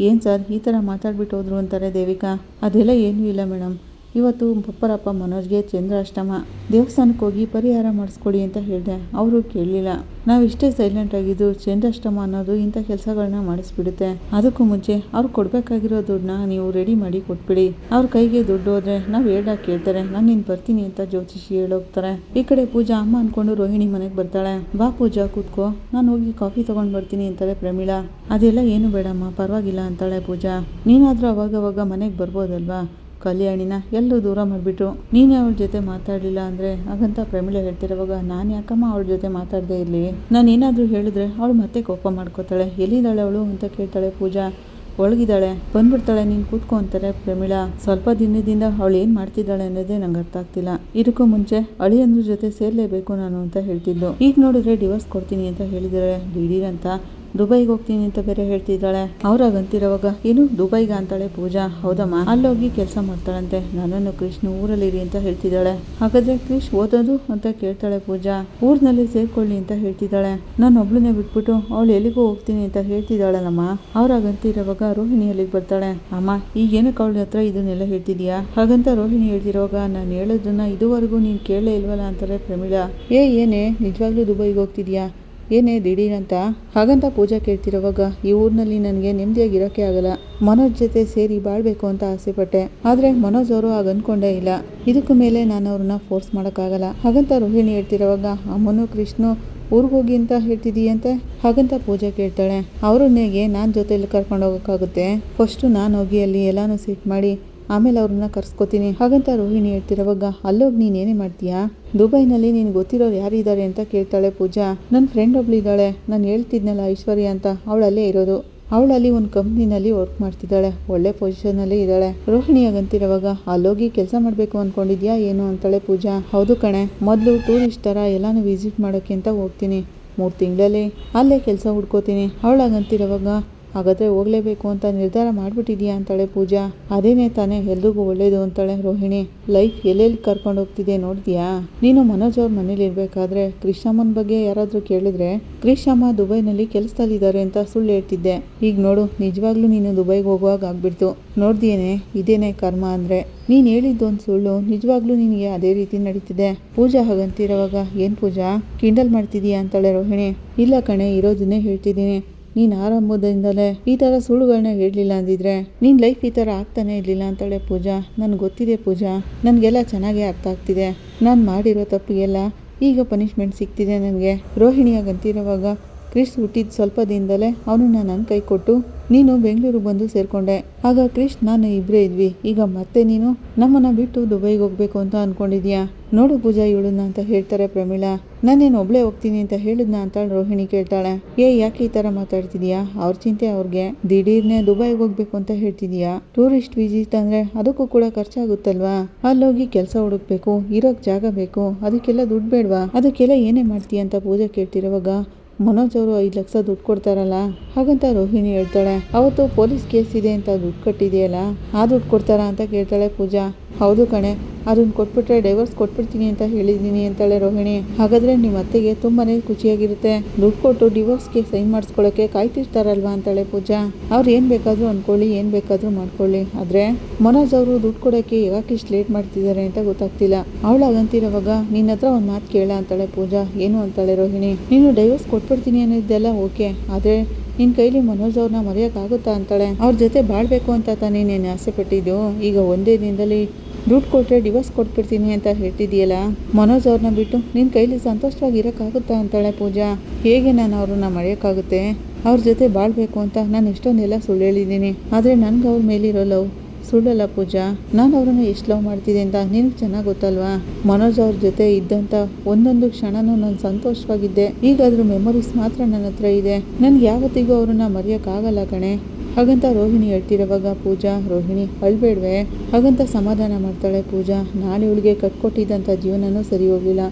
ಏನು ಸರ್ ಈ ಥರ ಮಾತಾಡ್ಬಿಟ್ಟು ಹೋದ್ರು ಅಂತಾರೆ ದೇವಿಕಾ. ಅದೆಲ್ಲ ಏನೂ ಇಲ್ಲ ಮೇಡಮ್, ಇವತ್ತು ಪಪ್ಪರಪ್ಪ ಮನೋಜ್ಗೆ ಚಂದ್ರಾಷ್ಟಮ, ದೇವಸ್ಥಾನಕ್ಕೆ ಹೋಗಿ ಪರಿಹಾರ ಮಾಡಿಸ್ಕೊಡಿ ಅಂತ ಹೇಳಿದೆ. ಅವರು ಕೇಳಲಿಲ್ಲ. ನಾವಿಷ್ಟೇ ಸೈಲೆಂಟ್ ಆಗಿದ್ದು ಚಂದ್ರಾಷ್ಟಮ ಅನ್ನೋದು ಇಂಥ ಕೆಲಸಗಳನ್ನ ಮಾಡಿಸ್ಬಿಡುತ್ತೆ. ಅದಕ್ಕೂ ಮುಂಚೆ ಅವ್ರು ಕೊಡಬೇಕಾಗಿರೋ ದುಡ್ಡನ್ನ ನೀವು ರೆಡಿ ಮಾಡಿ ಕೊಟ್ಬಿಡಿ. ಅವ್ರ ಕೈಗೆ ದುಡ್ಡು ಹೋದ್ರೆ ನಾವು ಹೇಳ್ದಾಗ ಕೇಳ್ತಾರೆ. ನಾನು ನೀನು ಬರ್ತೀನಿ ಅಂತ ಜ್ಯೋತಿಷಿ ಹೇಳೋಗ್ತಾರೆ. ಈ ಕಡೆ ಪೂಜಾ ಅಮ್ಮ ಅಂದ್ಕೊಂಡು ರೋಹಿಣಿ ಮನೆಗೆ ಬರ್ತಾಳೆ. ಬಾ ಪೂಜಾ ಕೂತ್ಕೋ, ನಾನು ಹೋಗಿ ಕಾಫಿ ತೊಗೊಂಡು ಬರ್ತೀನಿ ಅಂತಾರೆ ಪ್ರಮೀಳಾ. ಅದೆಲ್ಲ ಏನು ಬೇಡಮ್ಮ, ಪರವಾಗಿಲ್ಲ ಅಂತಾಳೆ ಪೂಜಾ. ನೀನಾದರೂ ಅವಾಗವಾಗ ಮನೆಗೆ ಬರ್ಬೋದಲ್ವಾ, ಕಲ್ಯಾಣಿನ ಎಲ್ಲೂ ದೂರ ಮಾಡಿಬಿಟ್ರು, ನೀನೇ ಅವಳ ಜೊತೆ ಮಾತಾಡಲಿಲ್ಲ ಅಂದರೆ ಹಾಗಂತ ಪ್ರಮೀಳಾ ಹೇಳ್ತಿರೋವಾಗ, ನಾನು ಯಾಕಮ್ಮ ಅವಳ ಜೊತೆ ಮಾತಾಡದೇ ಇರಲಿ, ನಾನು ಏನಾದರೂ ಹೇಳಿದ್ರೆ ಅವಳು ಮತ್ತೆ ಕೋಪ ಮಾಡ್ಕೋತಾಳೆ. ಎಲ್ಲಿದ್ದಾಳೆ ಅವಳು ಅಂತ ಕೇಳ್ತಾಳೆ ಪೂಜಾ. ಒಳಗಿದ್ದಾಳೆ, ಬಂದ್ಬಿಡ್ತಾಳೆ, ನೀನು ಕೂತ್ಕೊ ಅಂತಾರೆ ಪ್ರಮೀಳಾ. ಸ್ವಲ್ಪ ದಿನದಿಂದ ಅವಳು ಏನು ಮಾಡ್ತಿದ್ದಾಳೆ ಅನ್ನೋದೇ ನಂಗೆ ಅರ್ಥ ಆಗ್ತಿಲ್ಲ. ಇದಕ್ಕೂ ಮುಂಚೆ ಅಳಿಯಂದ್ರ ಜೊತೆ ಸೇರಲೇಬೇಕು ನಾನು ಅಂತ ಹೇಳ್ತಿದ್ದು, ಈಗ ನೋಡಿದ್ರೆ ಡಿವೋರ್ಸ್ ಕೊಡ್ತೀನಿ ಅಂತ ಹೇಳಿದಾಳೆ. ದಿಢೀರಂತ ದುಬೈಗೆ ಹೋಗ್ತೀನಿ ಅಂತ ಬೇರೆ ಹೇಳ್ತಿದ್ದಾಳೆ. ಅವ್ರಾಗಂತಿರೋವಾಗ, ಏನು ದುಬೈಗ ಅಂತಾಳೆ ಪೂಜಾ. ಹೌದಮ್ಮ, ಅಲ್ಲೋಗಿ ಕೆಲಸ ಮಾಡ್ತಾಳಂತೆ. ನನ್ನನ್ನು ಕೃಷ್ಣ ಊರಲ್ಲಿರಿ ಅಂತ ಹೇಳ್ತಿದ್ದಾಳೆ. ಹಾಗಾದ್ರೆ ಕೃಷ್ ಓದೋದು ಅಂತ ಕೇಳ್ತಾಳೆ ಪೂಜಾ. ಊರಿನಲ್ಲಿ ಸೇರ್ಕೊಳ್ಳಿ ಅಂತ ಹೇಳ್ತಿದ್ದಾಳೆ. ನಾನು ಒಬ್ಳನ್ನೇ ಬಿಟ್ಬಿಟ್ಟು ಅವಳು ಎಲ್ಲಿಗೂ ಹೋಗ್ತೀನಿ ಅಂತ ಹೇಳ್ತಿದ್ದಾಳಲ್ಲಮ್ಮ. ಅವ್ರಾಗಂತಿರೋವಾಗ ರೋಹಿಣಿ ಅಲ್ಲಿಗೆ ಬರ್ತಾಳೆ. ಅಮ್ಮ ಈಗೇನಕ್ಕೆ ಅವಳ ಹತ್ರ ಇದನ್ನೆಲ್ಲ ಹೇಳ್ತಿದ್ಯಾ ಹಾಗಂತ ರೋಹಿಣಿ ಹೇಳ್ತಿರೋವಾಗ, ನಾನು ಹೇಳೋದನ್ನ ಇದುವರೆಗೂ ನೀನು ಕೇಳೇ ಇಲ್ವಲ್ಲ ಅಂತಾರೆ ಪ್ರಮೀಳಾ. ಏನೇ ನಿಜವಾಗ್ಲೂ ದುಬೈಗೆ ಹೋಗ್ತಿದ್ಯಾ, ಏನೇ ದಿಢೀರಂತ ಹಾಗಂತ ಪೂಜಾ ಕೇಳ್ತಿರೋವಾಗ, ಈ ಊರಿನಲ್ಲಿ ನನಗೆ ನೆಮ್ಮದಿಯಾಗಿರೋಕ್ಕೆ ಆಗಲ್ಲ. ಮನೋಜ್ ಜೊತೆ ಸೇರಿ ಬಾಳ್ಬೇಕು ಅಂತ ಆಸೆ ಪಟ್ಟೆ, ಆದರೆ ಮನೋಜ್ ಅವರು ಆಗ ಅನ್ಕೊಂಡೇ ಇಲ್ಲ. ಇದಕ್ಕೂ ಮೇಲೆ ನಾನು ಅವ್ರನ್ನ ಫೋರ್ಸ್ ಮಾಡೋಕ್ಕಾಗಲ್ಲ ಹಾಗಂತ ರೋಹಿಣಿ ಹೇಳ್ತಿರೋವಾಗ, ಅಮ್ಮನು ಕೃಷ್ಣು ಊರಿಗೋಗಿ ಅಂತ ಹೇಳ್ತಿದೀಯಂತೆ ಹಾಗಂತ ಪೂಜಾ ಕೇಳ್ತಾಳೆ. ಅವ್ರನ್ನೇಗೆ ನಾನು ಜೊತೆಯಲ್ಲಿ ಕರ್ಕೊಂಡು ಹೋಗೋಕ್ಕಾಗುತ್ತೆ, ಫಸ್ಟು ನಾನು ಹೋಗಿ ಅಲ್ಲಿ ಎಲ್ಲಾನು ಸೆಟ್ ಮಾಡಿ ಆಮೇಲೆ ಅವ್ರನ್ನ ಕರ್ಸ್ಕೊತೀನಿ ಹಾಗಂತ ರೋಹಿಣಿ ಹೇಳ್ತಿರೋವಾಗ, ಅಲ್ಲೋಗಿ ನೀನೇನೇ ಮಾಡ್ತೀಯಾ, ದುಬೈನಲ್ಲಿ ನೀನು ಗೊತ್ತಿರೋರು ಯಾರಿದ್ದಾರೆ ಅಂತ ಕೇಳ್ತಾಳೆ ಪೂಜಾ. ನನ್ನ ಫ್ರೆಂಡ್ ಒಬ್ಳು ಇದ್ದಾಳೆ, ನಾನು ಹೇಳ್ತಿದ್ನಲ್ಲ ಐಶ್ವರ್ಯ ಅಂತ, ಅವಳಲ್ಲೇ ಇರೋದು. ಅವಳಲ್ಲಿ ಒಂದು ಕಂಪ್ನಿನಲ್ಲಿ ವರ್ಕ್ ಮಾಡ್ತಿದ್ದಾಳೆ, ಒಳ್ಳೆ ಪೊಸಿಷನಲ್ಲಿ ಇದ್ದಾಳೆ. ರೋಹಿಣಿಯಾಗಂತಿರೋವಾಗ, ಅಲ್ಲೋಗಿ ಕೆಲಸ ಮಾಡಬೇಕು ಅಂದ್ಕೊಂಡಿದ್ಯಾ ಏನು ಅಂತಾಳೆ ಪೂಜಾ. ಹೌದು ಕಣೆ, ಮೊದಲು ಟೂರಿಸ್ಟ್ ಥರ ಎಲ್ಲಾನು ವಿಸಿಟ್ ಮಾಡೋಕ್ಕೆ ಅಂತ ಹೋಗ್ತೀನಿ, 3 ತಿಂಗಳಲ್ಲಿ ಅಲ್ಲೇ ಕೆಲಸ ಹುಡ್ಕೋತೀನಿ. ಅವಳಾಗಂತಿರೋವಾಗ, ಹಾಗಾದರೆ ಹೋಗಲೇಬೇಕು ಅಂತ ನಿರ್ಧಾರ ಮಾಡಿಬಿಟ್ಟಿದ್ಯಾ ಅಂತಾಳೆ ಪೂಜಾ. ಅದೇನೇ ತಾನೇ ಎಲ್ರಿಗೂ ಒಳ್ಳೇದು ಅಂತಾಳೆ ರೋಹಿಣಿ. ಲೈಫ್ ಎಲ್ಲೆಲ್ಲಿ ಕರ್ಕೊಂಡು ಹೋಗ್ತಿದೆ ನೋಡ್ತೀಯಾ, ನೀನು ಮನೋಜ್ ಅವ್ರ ಮನೇಲಿ ಇರಬೇಕಾದ್ರೆ ಕೃಷ್ಣಮ್ಮನ ಬಗ್ಗೆ ಯಾರಾದರೂ ಕೇಳಿದ್ರೆ ಕೃಷ್ಣಮ್ಮ ದುಬೈನಲ್ಲಿ ಕೆಲಸದಲ್ಲಿದ್ದಾರೆ ಅಂತ ಸುಳ್ಳು ಹೇಳ್ತಿದ್ದೆ. ಈಗ ನೋಡು, ನಿಜವಾಗ್ಲೂ ನೀನು ದುಬೈಗೆ ಹೋಗುವಾಗ ಆಗ್ಬಿಡ್ತು. ನೋಡ್ದಿಯೇನೆ, ಇದೇನೇ ಕರ್ಮ ಅಂದರೆ. ನೀನು ಹೇಳಿದ್ದೊಂದು ಸುಳ್ಳು, ನಿಜವಾಗ್ಲೂ ನಿನಗೆ ಅದೇ ರೀತಿ ನಡೀತಿದೆ. ಪೂಜಾ ಹಾಗಂತಿರೋವಾಗ, ಏನು ಪೂಜಾ ಕಿಂಡಲ್ ಮಾಡ್ತಿದೀಯಾ ಅಂತಾಳೆ ರೋಹಿಣಿ. ಇಲ್ಲ ಕಣೆ, ಇರೋದನ್ನೇ ಹೇಳ್ತಿದ್ದೀನಿ. ನೀನು ಆರಂಭದಿಂದಲೇ ಈ ಥರ ಸುಳ್ಳುಗಳನ್ನ ಹೇಳಲಿಲ್ಲ ಅಂದಿದ್ರೆ ನಿನ್ನ ಲೈಫ್ ಈ ಥರ ಆಗ್ತಾನೆ ಇರಲಿಲ್ಲ ಅಂತಾಳೆ ಪೂಜಾ. ನನಗೆ ಗೊತ್ತಿದೆ ಪೂಜಾ, ನನಗೆಲ್ಲ ಚೆನ್ನಾಗೇ ಅರ್ಥ ಆಗ್ತಿದೆ. ನಾನು ಮಾಡಿರೋ ತಪ್ಪಿಗೆಲ್ಲ ಈಗ ಪನಿಷ್ಮೆಂಟ್ ಸಿಗ್ತಿದೆ ನನಗೆ. ರೋಹಿಣಿಯಾಗಂತಿರೋವಾಗ, ಕ್ರಿಶ್ ಹುಟ್ಟಿದ ಸ್ವಲ್ಪ ದಿನದಲ್ಲೇ ಅವನನ್ನ ನನ್ನ ಕೈ ಕೊಟ್ಟು ನೀನು ಬೆಂಗಳೂರಿಗೆ ಬಂದು ಸೇರಿಕೊಂಡೆ. ಆಗ ಕ್ರಿಶ್ ನಾನು ಇಬ್ಬರೇ ಇದ್ವಿ. ಈಗ ಮತ್ತೆ ನೀನು ನಮ್ಮನ್ನು ಬಿಟ್ಟು ದುಬೈಗೆ ಹೋಗಬೇಕು ಅಂತ ಅಂದ್ಕೊಂಡಿದ್ಯಾ. ನೋಡು ಪೂಜಾ ಇವಳನ್ನ ಅಂತ ಹೇಳ್ತಾರೆ ಪ್ರಮೀಳಾ. ನಾನೇನು ಒಬ್ಳೇ ಹೋಗ್ತೀನಿ ಅಂತ ಹೇಳಿದ್ನ ಅಂತ ರೋಹಿಣಿ ಕೇಳ್ತಾಳೆ. ಯಾಕೆ ಈ ಥರ ಮಾತಾಡ್ತಿದ್ಯಾ, ಅವ್ರ ಚಿಂತೆ ಅವ್ರಿಗೆ. ದಿಢೀರ್ನೆ ದುಬೈಗೆ ಹೋಗ್ಬೇಕು ಅಂತ ಹೇಳ್ತಿದ್ಯಾ. ಟೂರಿಸ್ಟ್ ವಿಸಿಟ್ ಅಂದರೆ ಅದಕ್ಕೂ ಕೂಡ ಖರ್ಚಾಗುತ್ತಲ್ವಾ. ಅಲ್ಲೋಗಿ ಕೆಲಸ ಹುಡುಕ್ಬೇಕು, ಇರೋಕ್ಕೆ ಜಾಗ ಬೇಕು, ಅದಕ್ಕೆಲ್ಲ ದುಡ್ಡು ಬೇಡವಾ, ಅದಕ್ಕೆಲ್ಲ ಏನೇ ಮಾಡ್ತೀಯ ಅಂತ ಪೂಜಾ ಕೇಳ್ತಿರೋವಾಗ, ಮನೋಜ್ ಅವರು 5 ಲಕ್ಷ ದುಡ್ಡು ಕೊಡ್ತಾರಲ್ಲ ಹಾಗಂತ ರೋಹಿಣಿ ಹೇಳ್ತಾಳೆ. ಅವತ್ತು ಪೊಲೀಸ್ ಕೇಸ್ ಇದೆ ಅಂತ ದುಡ್ಡು ಕಟ್ಟಿದೆಯಲ್ಲ, ಆ ದುಡ್ಡು ಕೊಡ್ತಾರಾ ಅಂತ ಕೇಳ್ತಾಳೆ ಪೂಜಾ. ಹೌದು ಕಣೆ, ಅದನ್ನು ಕೊಟ್ಬಿಟ್ರೆ ಡೈವರ್ಸ್ ಕೊಟ್ಬಿಡ್ತೀನಿ ಅಂತ ಹೇಳಿದ್ದೀನಿ ಅಂತಾಳೆ ರೋಹಿಣಿ. ಹಾಗಾದರೆ ನಿಮ್ಮ ಅತ್ತೆಗೆ ತುಂಬಾ ಖುಷಿಯಾಗಿರುತ್ತೆ. ದುಡ್ಡು ಕೊಟ್ಟು ಡಿವೋರ್ಸ್ಗೆ ಸೈನ್ ಮಾಡಿಸ್ಕೊಳ್ಳೋಕ್ಕೆ ಕಾಯ್ತಿರ್ತಾರಲ್ವಾ ಅಂತಾಳೆ ಪೂಜಾ. ಅವ್ರು ಏನು ಬೇಕಾದರೂ ಅಂದ್ಕೊಳ್ಳಿ, ಏನು ಬೇಕಾದರೂ ಮಾಡ್ಕೊಳ್ಳಿ, ಆದರೆ ಮನೋಜ್ ಅವರು ದುಡ್ಡು ಕೊಡೋಕ್ಕೆ ಯಾಕೆ ಇಷ್ಟು ಲೇಟ್ ಮಾಡ್ತಿದ್ದಾರೆ ಅಂತ ಗೊತ್ತಾಗ್ತಿಲ್ಲ. ಅವಳಾಗಂತಿರೋವಾಗ ನಿನ್ನ ಹತ್ರ ಒಂದು ಮಾತು ಕೇಳ ಅಂತಾಳೆ ಪೂಜಾ. ಏನು ಅಂತಾಳೆ ರೋಹಿಣಿ. ನೀನು ಡೈವರ್ಸ್ ಕೊಟ್ಬಿಡ್ತೀನಿ ಅನ್ನೋದೆಲ್ಲ ಓಕೆ, ಆದರೆ ನಿನ್ನ ಕೈಲಿ ಮನೋಜ್ ಅವ್ರನ್ನ ಮರೆಯೋಕ್ಕಾಗುತ್ತಾ ಅಂತಾಳೆ. ಅವ್ರ ಜೊತೆ ಬಾಳ್ಬೇಕು ಅಂತ ತಾನೇ ನೀನು ಆಸೆ ಪಟ್ಟಿದ್ದು. ಈಗ ಒಂದೇ ದಿನದಲ್ಲಿ ದುಡ್ಡು ಕೊಟ್ಟರೆ ಡಿವೋರ್ಸ್ ಕೊಟ್ಬಿಡ್ತೀನಿ ಅಂತ ಹೇಳ್ತಿದ್ದೀಯಲ್ಲ, ಮನೋಜ್ ಅವ್ರನ್ನ ಬಿಟ್ಟು ನಿನ್ನ ಕೈಲಿ ಸಂತೋಷವಾಗಿ ಇರೋಕ್ಕಾಗುತ್ತಾ ಅಂತಾಳೆ ಪೂಜಾ. ಹೇಗೆ ನಾನು ಅವ್ರನ್ನ ಮರೆಯೋಕ್ಕಾಗುತ್ತೆ? ಅವ್ರ ಜೊತೆ ಬಾಳ್ಬೇಕು ಅಂತ ನಾನು ಎಷ್ಟೊಂದೆಲ್ಲ ಸುಳ್ಳು ಹೇಳಿದ್ದೀನಿ, ಆದರೆ ನನಗೆ ಅವ್ರ ಮೇಲಿರೋ ಲವ್ ಸುಳ್ಳಲ್ಲ ಪೂಜಾ. ನಾನು ಅವ್ರನ್ನ ಎಷ್ಟು ಲವ್ ಮಾಡ್ತಿದ್ದೆ ಅಂತ ನಿನಗೆ ಚೆನ್ನಾಗಿ ಗೊತ್ತಲ್ವಾ. ಮನೋಜ್ ಅವ್ರ ಜೊತೆ ಇದ್ದಂಥ ಒಂದೊಂದು ಕ್ಷಣನೂ ನಾನು ಸಂತೋಷವಾಗಿದ್ದೆ. ಈಗ ಅದ್ರ ಮೆಮೊರೀಸ್ ಮಾತ್ರ ನನ್ನ ಹತ್ರ ಇದೆ. ನನಗೆ ಯಾವತ್ತಿಗೂ ಅವ್ರನ್ನ ಮರೆಯೋಕ್ಕಾಗಲ್ಲ ಕಣೆ. ಹಾಗಂತ ರೋಹಿಣಿ ಹೇಳ್ತಿರೋವಾಗ ಪೂಜಾ, ರೋಹಿಣಿ ಅಳ್ಬೇಡ್ವೆ ಹಾಗಂತ ಸಮಾಧಾನ ಮಾಡ್ತಾಳೆ ಪೂಜಾ. ನಾಳೆ ಇವಳಿಗೆ ಕಟ್ಕೊಟ್ಟಿದ್ದಂಥ ಜೀವನನೂ ಸರಿ ಹೋಗಲಿಲ್ಲ,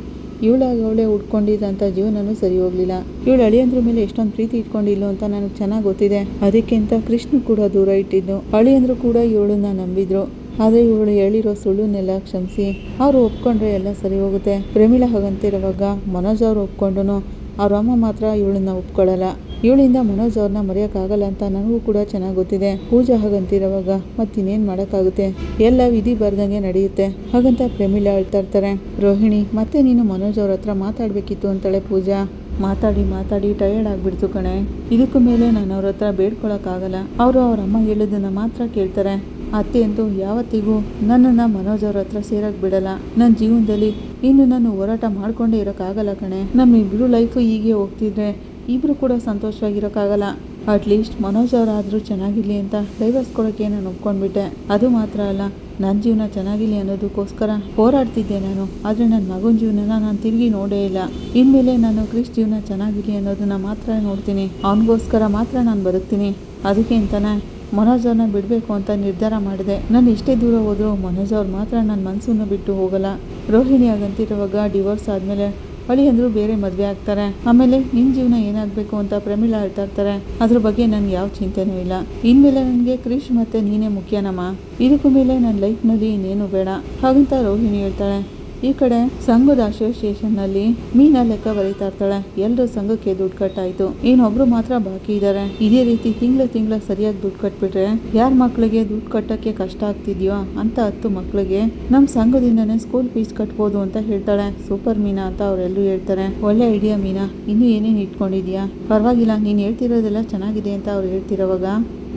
ಇವಳಾಗಿ ಅವಳೇ ಉಟ್ಕೊಂಡಿದ್ದಂಥ ಜೀವನನೂ ಸರಿ ಹೋಗಲಿಲ್ಲ. ಇವಳು ಅಳಿಯಂದ್ರ ಮೇಲೆ ಎಷ್ಟೊಂದು ಪ್ರೀತಿ ಇಟ್ಕೊಂಡಿಲ್ಲ ಅಂತ ನನಗೆ ಚೆನ್ನಾಗಿ ಗೊತ್ತಿದೆ. ಅದಕ್ಕೆ ಅಂತ ಕೃಷ್ಣ ಕೂಡ ದೂರ ಇಟ್ಟಿದ್ದು. ಅಳಿಯಂದ್ರು ಕೂಡ ಇವಳನ್ನ ನಂಬಿದ್ರು, ಆದರೆ ಇವಳು ಹೇಳಿರೋ ಸುಳ್ಳುನೆಲ್ಲ ಕ್ಷಮಿಸಿ ಅವರು ಒಪ್ಕೊಂಡ್ರೆ ಎಲ್ಲ ಸರಿ ಹೋಗುತ್ತೆ. ಪ್ರಮೀಳಾ ಹಾಗಂತಿರುವಾಗ ಮನೋಜ್ ಅವರು ಒಪ್ಕೊಂಡ್ರು, ಅವ್ರ ಅಮ್ಮ ಮಾತ್ರ ಇವಳನ್ನ ಒಪ್ಕೊಳ್ಳಲ್ಲ. ಇವಳಿಂದ ಮನೋಜ್ ಅವ್ರನ್ನ ಮರೆಯೋಕ್ಕಾಗಲ್ಲ ಅಂತ ನನಗೂ ಕೂಡ ಚೆನ್ನಾಗಿ ಗೊತ್ತಿದೆ. ಪೂಜಾ ಹಾಗಂತಿರೋವಾಗ ಮತ್ತಿನ್ನೇನು ಮಾಡೋಕ್ಕಾಗುತ್ತೆ, ಎಲ್ಲ ವಿಧಿ ಬರ್ದಂಗೆ ನಡೆಯುತ್ತೆ ಹಾಗಂತ ಪ್ರಮೀಳಾ ಹೇಳ್ತಾ ಇರ್ತಾರೆ. ರೋಹಿಣಿ, ಮತ್ತೆ ನೀನು ಮನೋಜ್ ಅವ್ರ ಹತ್ರ ಮಾತಾಡಬೇಕಿತ್ತು ಅಂತಾಳೆ ಪೂಜಾ. ಮಾತಾಡಿ ಟಯರ್ಡ್ ಆಗಿಬಿಡ್ತು ಕಣೆ. ಇದಕ್ಕೂ ಮೇಲೆ ನಾನು ಅವ್ರ ಹತ್ರ ಬೇಡ್ಕೊಳಕ್ಕಾಗಲ್ಲ. ಅವರು ಅವ್ರ ಅಮ್ಮ ಹೇಳೋದನ್ನ ಮಾತ್ರ ಕೇಳ್ತಾರೆ. ಅತ್ತೆ ಅಂತೂ ಯಾವತ್ತಿಗೂ ನನ್ನನ್ನು ಮನೋಜ್ ಅವ್ರ ಹತ್ರ ಸೇರಕ್ಕೆ ಬಿಡಲ್ಲ. ನನ್ನ ಜೀವನದಲ್ಲಿ ಇನ್ನು ನಾನು ಹೋರಾಟ ಮಾಡ್ಕೊಂಡೇ ಇರೋಕ್ಕಾಗಲ್ಲ ಕಣೆ. ನಮ್ಮಿಬ್ಬರು ಲೈಫು ಹೀಗೆ ಹೋಗ್ತಿದ್ರೆ ಇಬ್ಬರು ಕೂಡ ಸಂತೋಷವಾಗಿರೋಕ್ಕಾಗಲ್ಲ. ಅಟ್ಲೀಸ್ಟ್ ಮನೋಜ್ ಅವರಾದರೂ ಚೆನ್ನಾಗಿರಲಿ ಅಂತ ಡೈವರ್ಸ್ ಕೊಡೋಕ್ಕೆ ನಾನು ಒಪ್ಕೊಂಡ್ಬಿಟ್ಟೆ. ಅದು ಮಾತ್ರ ಅಲ್ಲ, ನನ್ನ ಜೀವನ ಚೆನ್ನಾಗಿರಲಿ ಅನ್ನೋದಕ್ಕೋಸ್ಕರ ಹೋರಾಡ್ತಿದ್ದೆ ನಾನು. ಆದರೆ ನನ್ನ ಮಗನ ಜೀವನನ ನಾನು ತಿರುಗಿ ನೋಡೇ ಇಲ್ಲ. ಇನ್ಮೇಲೆ ನಾನು ಕ್ರಿಶ್ ಜೀವನ ಚೆನ್ನಾಗಿರಲಿ ಅನ್ನೋದನ್ನ ಮಾತ್ರ ನೋಡ್ತೀನಿ. ಅವನಿಗೋಸ್ಕರ ಮಾತ್ರ ನಾನು ಬದುಕ್ತೀನಿ. ಅದಕ್ಕೆ ಅಂತಾನೆ ಮನೋಜ್ ಅವ್ರನ್ನ ಬಿಡಬೇಕು ಅಂತ ನಿರ್ಧಾರ ಮಾಡಿದೆ. ನಾನು ಎಷ್ಟೇ ದೂರ ಹೋದರೂ ಮನೋಜ್ ಅವ್ರು ಮಾತ್ರ ನನ್ನ ಮನಸ್ಸನ್ನು ಬಿಟ್ಟು ಹೋಗಲ್ಲ. ರೋಹಿಣಿ ಆಗಂತಿರುವಾಗ ಡಿವೋರ್ಸ್ ಆದಮೇಲೆ ಅಳಿಯಂದ್ರು ಬೇರೆ ಮದುವೆ ಆಗ್ತಾರೆ. ಆಮೇಲೆ ನಿನ್ನ ಜೀವನ ಏನಾಗಬೇಕು ಅಂತ ಪ್ರಮೀಳಾ ಹೇಳ್ತಾ ಇರ್ತಾರೆ. ಅದ್ರ ಬಗ್ಗೆ ನನಗೆ ಯಾವ ಚಿಂತೆನೂ ಇಲ್ಲ. ಇನ್ಮೇಲೆ ನನಗೆ ಕ್ರಿಶ್ ಮತ್ತು ನೀನೇ ಮುಖ್ಯನಮ್ಮ. ಇದಕ್ಕೂ ಮೇಲೆ ನನ್ನ ಲೈಫ್ನಲ್ಲಿ ಇನ್ನೇನು ಬೇಡ ಹಾಗಂತ ರೋಹಿಣಿ ಹೇಳ್ತಾಳೆ. ಈ ಕಡೆ ಸಂಘದ ಅಸೋಸಿಯೇಷನ್ನಲ್ಲಿ ಮೀನಾ ಲೆಕ್ಕ ಬರೀತಾ ಇರ್ತಾಳೆ. ಎಲ್ಲರೂ ಸಂಘಕ್ಕೆ ದುಡ್ಡು ಕಟ್ಟಾಯಿತು, ಇನ್ನೊಬ್ರು ಮಾತ್ರ ಬಾಕಿ ಇದ್ದಾರೆ. ಇದೇ ರೀತಿ ತಿಂಗಳ ಸರಿಯಾಗಿ ದುಡ್ಡು ಕಟ್ಬಿಟ್ರೆ ಯಾರ ಮಕ್ಕಳಿಗೆ ದುಡ್ಡು ಕಟ್ಟೋಕ್ಕೆ ಕಷ್ಟ ಆಗ್ತಿದ್ಯೋ ಅಂತ 10 ಮಕ್ಕಳಿಗೆ ನಮ್ಮ ಸಂಘದಿಂದನೇ ಸ್ಕೂಲ್ ಫೀಸ್ ಕಟ್ಬೋದು ಅಂತ ಹೇಳ್ತಾಳೆ. ಸೂಪರ್ ಮೀನಾ ಅಂತ ಅವರೆಲ್ಲರೂ ಹೇಳ್ತಾರೆ. ಒಳ್ಳೆ ಐಡಿಯಾ ಮೀನಾ, ಇನ್ನೂ ಏನೇನು ಇಟ್ಕೊಂಡಿದ್ಯಾ? ಪರವಾಗಿಲ್ಲ, ನೀನು ಹೇಳ್ತಿರೋದೆಲ್ಲ ಚೆನ್ನಾಗಿದೆ ಅಂತ ಅವ್ರು ಹೇಳ್ತಿರೋವಾಗ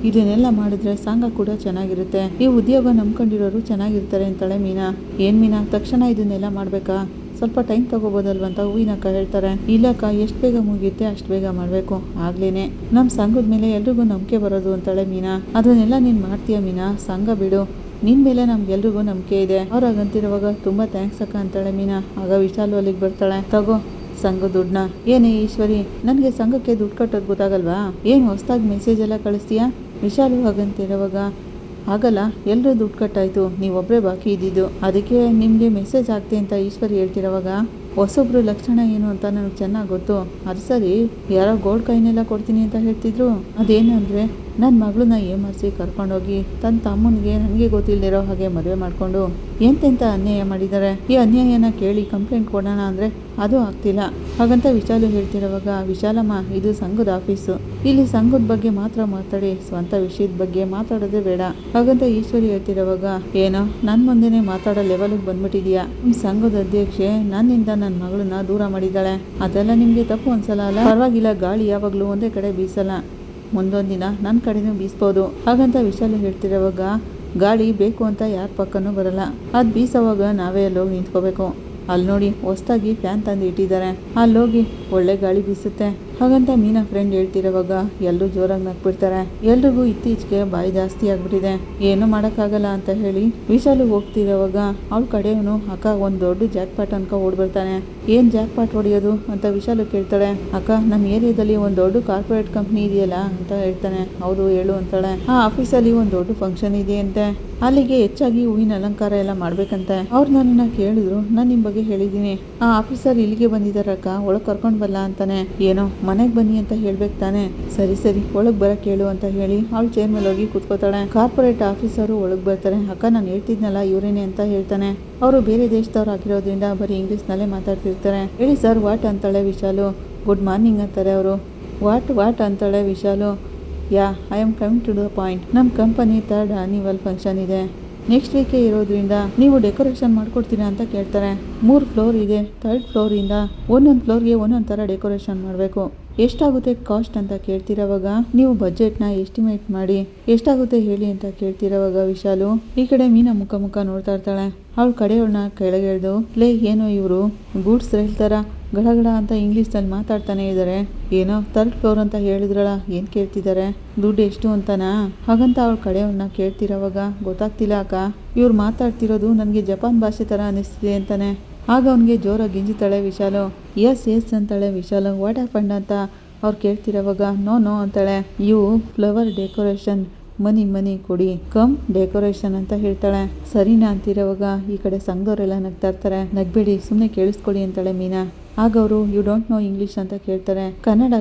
ಇದನ್ನೆಲ್ಲ ಮಾಡಿದ್ರೆ ಸಂಘ ಕೂಡ ಚೆನ್ನಾಗಿರುತ್ತೆ, ಈ ಉದ್ಯೋಗ ನಂಬ್ಕೊಂಡಿರೋರು ಚೆನ್ನಾಗಿರ್ತಾರೆ ಅಂತಾಳೆ ಮೀನಾ. ಏನು ಮೀನಾ, ತಕ್ಷಣ ಇದನ್ನೆಲ್ಲ ಮಾಡಬೇಕಾ? ಸ್ವಲ್ಪ ಟೈಮ್ ತೊಗೋಬೋದಲ್ವಂತ ಹೂವಿನಕ್ಕ ಹೇಳ್ತಾರೆ. ಇಲ್ಲಕ್ಕ, ಎಷ್ಟು ಬೇಗ ಮುಗಿಯುತ್ತೆ ಅಷ್ಟು ಬೇಗ ಮಾಡಬೇಕು, ಆಗ್ಲೇನೆ ನಮ್ಮ ಸಂಘದ ಮೇಲೆ ಎಲ್ರಿಗೂ ನಂಬಿಕೆ ಬರೋದು ಅಂತಾಳೆ ಮೀನಾ. ಅದನ್ನೆಲ್ಲ ನೀನು ಮಾಡ್ತೀಯ ಮೀನಾ, ಸಂಘ ಬಿಡು, ನಿನ್ನ ಮೇಲೆ ನಮ್ಗೆಲ್ರಿಗೂ ನಂಬಿಕೆ ಇದೆ. ಅವ್ರಾಗಂತಿರುವಾಗ ತುಂಬ ಥ್ಯಾಂಕ್ಸ್ ಅಕ್ಕ ಅಂತಾಳೆ ಮೀನಾ. ಆಗ ವಿಶಾಲು ಅಲ್ಲಿಗೆ ಬರ್ತಾಳೆ. ತಗೋ ಸಂಘ ದುಡ್ಡನ್ನ. ಏನೇ ಈಶ್ವರಿ, ನನಗೆ ಸಂಘಕ್ಕೆ ದುಡ್ಡು ಕಟ್ಟೋದು ಗೊತ್ತಾಗಲ್ವಾ? ಏನು ಹೊಸ್ದಾಗಿ ಮೆಸೇಜ್ ಎಲ್ಲ ಕಳಿಸ್ತೀಯಾ? ವಿಶಾಲು ಹಾಗಂತಿರುವಾಗ ಆಗಲ್ಲ, ಎಲ್ಲರೂ ದುಡ್ಡು ಕಟ್ಟಾಯಿತು, ನೀವೊಬ್ಬರೇ ಬಾಕಿ ಇದ್ದಿದ್ದು, ಅದಕ್ಕೆ ನಿಮಗೆ ಮೆಸೇಜ್ ಆಗ್ತೆ ಅಂತ ಈಶ್ವರಿ ಹೇಳ್ತಿರೋವಾಗ ಹೊಸೊಬ್ರು ಲಕ್ಷಣ ಏನು ಅಂತ ನನಗೆ ಚೆನ್ನಾಗಿ ಗೊತ್ತು. ಅದು ಸರಿ, ಯಾರೋ ಗೋಲ್ಡ್ ಕಾಯಿನೆಲ್ಲ ಕೊಡ್ತೀನಿ ಅಂತ ಹೇಳ್ತಿದ್ರು, ಅದೇನು ಅಂದರೆ ನನ್ನ ಮಗಳನ್ನ ಏಮರ್ಸಿ ಕರ್ಕೊಂಡೋಗಿ ತನ್ನ ತಮ್ಮನಿಗೆ ನನಗೆ ಗೊತ್ತಿಲ್ಲದಿರೋ ಹಾಗೆ ಮದುವೆ ಮಾಡಿಕೊಂಡು ಎಂತೆಂಥ ಅನ್ಯಾಯ ಮಾಡಿದ್ದಾರೆ. ಈ ಅನ್ಯಾಯನ ಕೇಳಿ ಕಂಪ್ಲೇಂಟ್ ಕೊಡೋಣ ಅಂದರೆ ಅದು ಆಗ್ತಿಲ್ಲ ಹಾಗಂತ ವಿಶಾಲು ಹೇಳ್ತಿರೋವಾಗ, ವಿಶಾಲಮ್ಮ, ಇದು ಸಂಘದ ಆಫೀಸು, ಇಲ್ಲಿ ಸಂಘದ ಬಗ್ಗೆ ಮಾತ್ರ ಮಾತಾಡಿ, ಸ್ವಂತ ವಿಷಯದ ಬಗ್ಗೆ ಮಾತಾಡೋದೇ ಬೇಡ ಹಾಗಂತ ಈಶ್ವರಿ ಹೇಳ್ತಿರೋವಾಗ, ಏನೋ ನನ್ನ ಮುಂದೆನೇ ಮಾತಾಡೋ ಲೆವೆಲ್ಗೆ ಬಂದ್ಬಿಟ್ಟಿದೀಯಾ? ನಿಮ್ಮ ಸಂಘದ ಅಧ್ಯಕ್ಷೆ ನನ್ನಿಂದ ನನ್ನ ಮಗಳನ್ನ ದೂರ ಮಾಡಿದ್ದಾಳೆ, ಅದೆಲ್ಲ ನಿಮಗೆ ತಪ್ಪು ಅನ್ಸಲ್ಲ ಅಲ್ಲ? ಪರವಾಗಿಲ್ಲ, ಗಾಳಿ ಯಾವಾಗಲೂ ಒಂದೇ ಕಡೆ ಬೀಸಲ್ಲ, ಮುಂದೊಂದು ದಿನ ನನ್ನ ಕಡೆನೂ ಬೀಸ್ಬೋದು ಹಾಗಂತ ವಿಶಾಲು ಹೇಳ್ತಿರೋವಾಗ, ಗಾಳಿ ಬೇಕು ಅಂತ ಯಾರ ಪಕ್ಕನೂ ಬರಲ್ಲ, ಅದು ಬೀಸೋವಾಗ ನಾವೇ ಅಲ್ಲೋಗಿ ನಿಂತ್ಕೋಬೇಕು. ಅಲ್ಲಿ ನೋಡಿ, ಹೊಸ್ದಾಗಿ ಫ್ಯಾನ್ ತಂದು ಇಟ್ಟಿದ್ದಾರೆ, ಅಲ್ಲೋಗಿ ಒಳ್ಳೆ ಗಾಳಿ ಬೀಸುತ್ತೆ ಹಾಗಂತ ಮೀನಾ ಫ್ರೆಂಡ್ ಹೇಳ್ತಿರೋವಾಗ ಎಲ್ಲರೂ ಜೋರಾಗಿ ನಗ್ಬಿಡ್ತಾರೆ. ಎಲ್ರಿಗೂ ಇತ್ತೀಚೆಗೆ ಬಾಯಿ ಜಾಸ್ತಿ ಆಗ್ಬಿಟ್ಟಿದೆ, ಏನೂ ಮಾಡೋಕ್ಕಾಗಲ್ಲ ಅಂತ ಹೇಳಿ ವಿಶಾಲು ಹೋಗ್ತಿರೋವಾಗ ಅವಳ ಕಡೆಯವನು, ಅಕ್ಕ ಒಂದು ದೊಡ್ಡ ಜಾಕ್ ಪಾಟ್ ಅನ್ಕ ಓಡ್ಬಿಡ್ತಾನೆ. ಏನು ಜಾಕ್ ಪಾಟ್ ಹೊಡೆಯೋದು ಅಂತ ವಿಶಾಲು ಕೇಳ್ತಾಳೆ. ಅಕ್ಕ, ನಮ್ಮ ಏರಿಯಾದಲ್ಲಿ ಒಂದು ದೊಡ್ಡ ಕಾರ್ಪೊರೇಟ್ ಕಂಪ್ನಿ ಇದೆಯಲ್ಲ ಅಂತ ಹೇಳ್ತಾನೆ. ಹೌದು ಹೇಳು ಅಂತಾಳೆ. ಆ ಆಫೀಸಲ್ಲಿ ಒಂದು ದೊಡ್ಡ ಫಂಕ್ಷನ್ ಇದೆಯಂತೆ, ಅಲ್ಲಿಗೆ ಹೆಚ್ಚಾಗಿ ಹೂವಿನ ಅಲಂಕಾರ ಎಲ್ಲ ಮಾಡ್ಬೇಕಂತೆ. ಅವ್ರು ನನ್ನನ್ನ ಕೇಳಿದ್ರು, ನಾನು ನಿಮ್ಮ ಬಗ್ಗೆ ಹೇಳಿದ್ದೀನಿ. ಆ ಆಫೀಸರ್ ಇಲ್ಲಿಗೆ ಬಂದಿದ್ದಾರಕ್ಕ, ಒಳಗೆ ಕರ್ಕೊಂಡು ಬಲ್ಲ ಅಂತಾನೆ. ಏನೋ ಮನೆಗೆ ಬನ್ನಿ ಅಂತ ಹೇಳ್ಬೇಕು ತಾನೆ. ಸರಿ ಸರಿ ಒಳಗೆ ಬರಕ್ಕೆ ಹೇಳು ಅಂತ ಹೇಳಿ ಅವಳು ಚೇರ್ ಮೇಲೆ ಹೋಗಿ ಕೂತ್ಕೋತಾಳೆ. ಕಾರ್ಪೊರೇಟ್ ಆಫೀಸರು ಒಳಗೆ ಬರ್ತಾರೆ. ಅಕ್ಕ ನಾನು ಹೇಳ್ತಿದ್ನಲ್ಲ ಇವರೇನೆ ಅಂತ ಹೇಳ್ತಾನೆ. ಅವರು ಬೇರೆ ದೇಶದವ್ರು ಆಗಿರೋದ್ರಿಂದ ಬರೀ ಇಂಗ್ಲೀಷ್ನಲ್ಲೇ ಮಾತಾಡ್ತಿರ್ತಾರೆ. ಹೇಳಿ ಸರ್ ವಾಟ್ ಅಂತಾಳೆ ವಿಶಾಲು. ಗುಡ್ ಮಾರ್ನಿಂಗ್ ಅಂತಾರೆ ಅವರು. ವಾಟ್ ಅಂತಾಳೆ Vishalu. Ya I am coming to the point. ನಮ್ಮ ಕಂಪನಿ 3rd ಆ್ಯನಿವಲ್ ಫಂಕ್ಷನ್ ಇದೆ, ನೆಕ್ಸ್ಟ್ ವೀಕೆ ಇರೋದ್ರಿಂದ ನೀವು ಡೆಕೋರೇಷನ್ ಮಾಡ್ಕೊಡ್ತೀರಾ ಅಂತ ಕೇಳ್ತಾರೆ. 3 ಫ್ಲೋರ್ ಇದೆ. 3rd ಫ್ಲೋರಿಂದ ಒಂದೊಂದು ಫ್ಲೋರ್ಗೆ ಒಂದೊಂದು ಥರ ಡೆಕೋರೇಷನ್ ಮಾಡಬೇಕು. ಎಷ್ಟಾಗುತ್ತೆ ಕಾಸ್ಟ್ ಅಂತ ಕೇಳ್ತಿರೋವಾಗ ನೀವು ಬಜೆಟ್ನ ಎಸ್ಟಿಮೇಟ್ ಮಾಡಿ ಎಷ್ಟಾಗುತ್ತೆ ಹೇಳಿ ಅಂತ ಕೇಳ್ತಿರೋವಾಗ ವಿಶಾಲು ಈ ಕಡೆ ಮೀನಾ ಮುಖ ನೋಡ್ತಾ ಇರ್ತಾಳೆ. ಅವಳ ಕಡೆಯವ್ಳನ್ನ ಕೆಳಗೆ ಎಳ್ದು, ಲೇ ಏನೋ ಇವರು ಗೂಡ್ಸ್ ಹೇಳ್ತಾರ ಗಡಗಡ ಅಂತ ಇಂಗ್ಲೀಷ್ನಲ್ಲಿ ಮಾತಾಡ್ತಾನೆ ಇದ್ದಾರೆ. ಏನೋ 3rd ಫ್ಲೋರ್ ಅಂತ ಹೇಳಿದ್ರಲ್ಲ, ಏನು ಕೇಳ್ತಿದ್ದಾರೆ, ದುಡ್ಡು ಎಷ್ಟು ಅಂತನಾ ಹಾಗಂತ ಅವಳ ಕಡೆಯವ್ರನ್ನ ಕೇಳ್ತಿರೋವಾಗ ಗೊತ್ತಾಗ್ತಿಲ್ಲ ಅಕ್ಕ, ಇವ್ರು ಮಾತಾಡ್ತಿರೋದು ನನಗೆ ಜಪಾನ್ ಭಾಷೆ ಥರ ಅನ್ನಿಸ್ತಿದೆ ಅಂತಾನೆ. ಆಗ ಅವನಿಗೆ ಜೋರಾಗಿ ಗಿಂಜುತ್ತಾಳೆ ವಿಶಾಲು. ಎಸ್ ಅಂತಾಳೆ ವಿಶಾಲು. ವಾಟ್ ಹ್ಯಾಪಂಡ್ ಅಂತ ಅವ್ರು ಕೇಳ್ತಿರೋವಾಗ ನೋ ಅಂತಾಳೆ. ಇವು ಫ್ಲವರ್ ಡೆಕೋರೇಷನ್, ಮನಿ ಕೊಡಿ, ಕಮ್ ಡೆಕೋರೇಷನ್ ಅಂತ ಹೇಳ್ತಾಳೆ. ಸರಿನಾ ಅಂತಿರೋವಾಗ ಈ ಕಡೆ ಸಂಘದವರೆಲ್ಲ ನಗ್ತಾ ಇರ್ತಾರೆ. ನಗ್ಬೇಡಿ ಸುಮ್ಮನೆ ಕೇಳಿಸ್ಕೊಡಿ ಅಂತಾಳೆ ಮೀನಾ. ಆಗ ಅವರು ಯು ಡೋಂಟ್ ನೋ ಇಂಗ್ಲೀಷ್ ಅಂತ ಕೇಳ್ತಾರೆ. ಕನ್ನಡ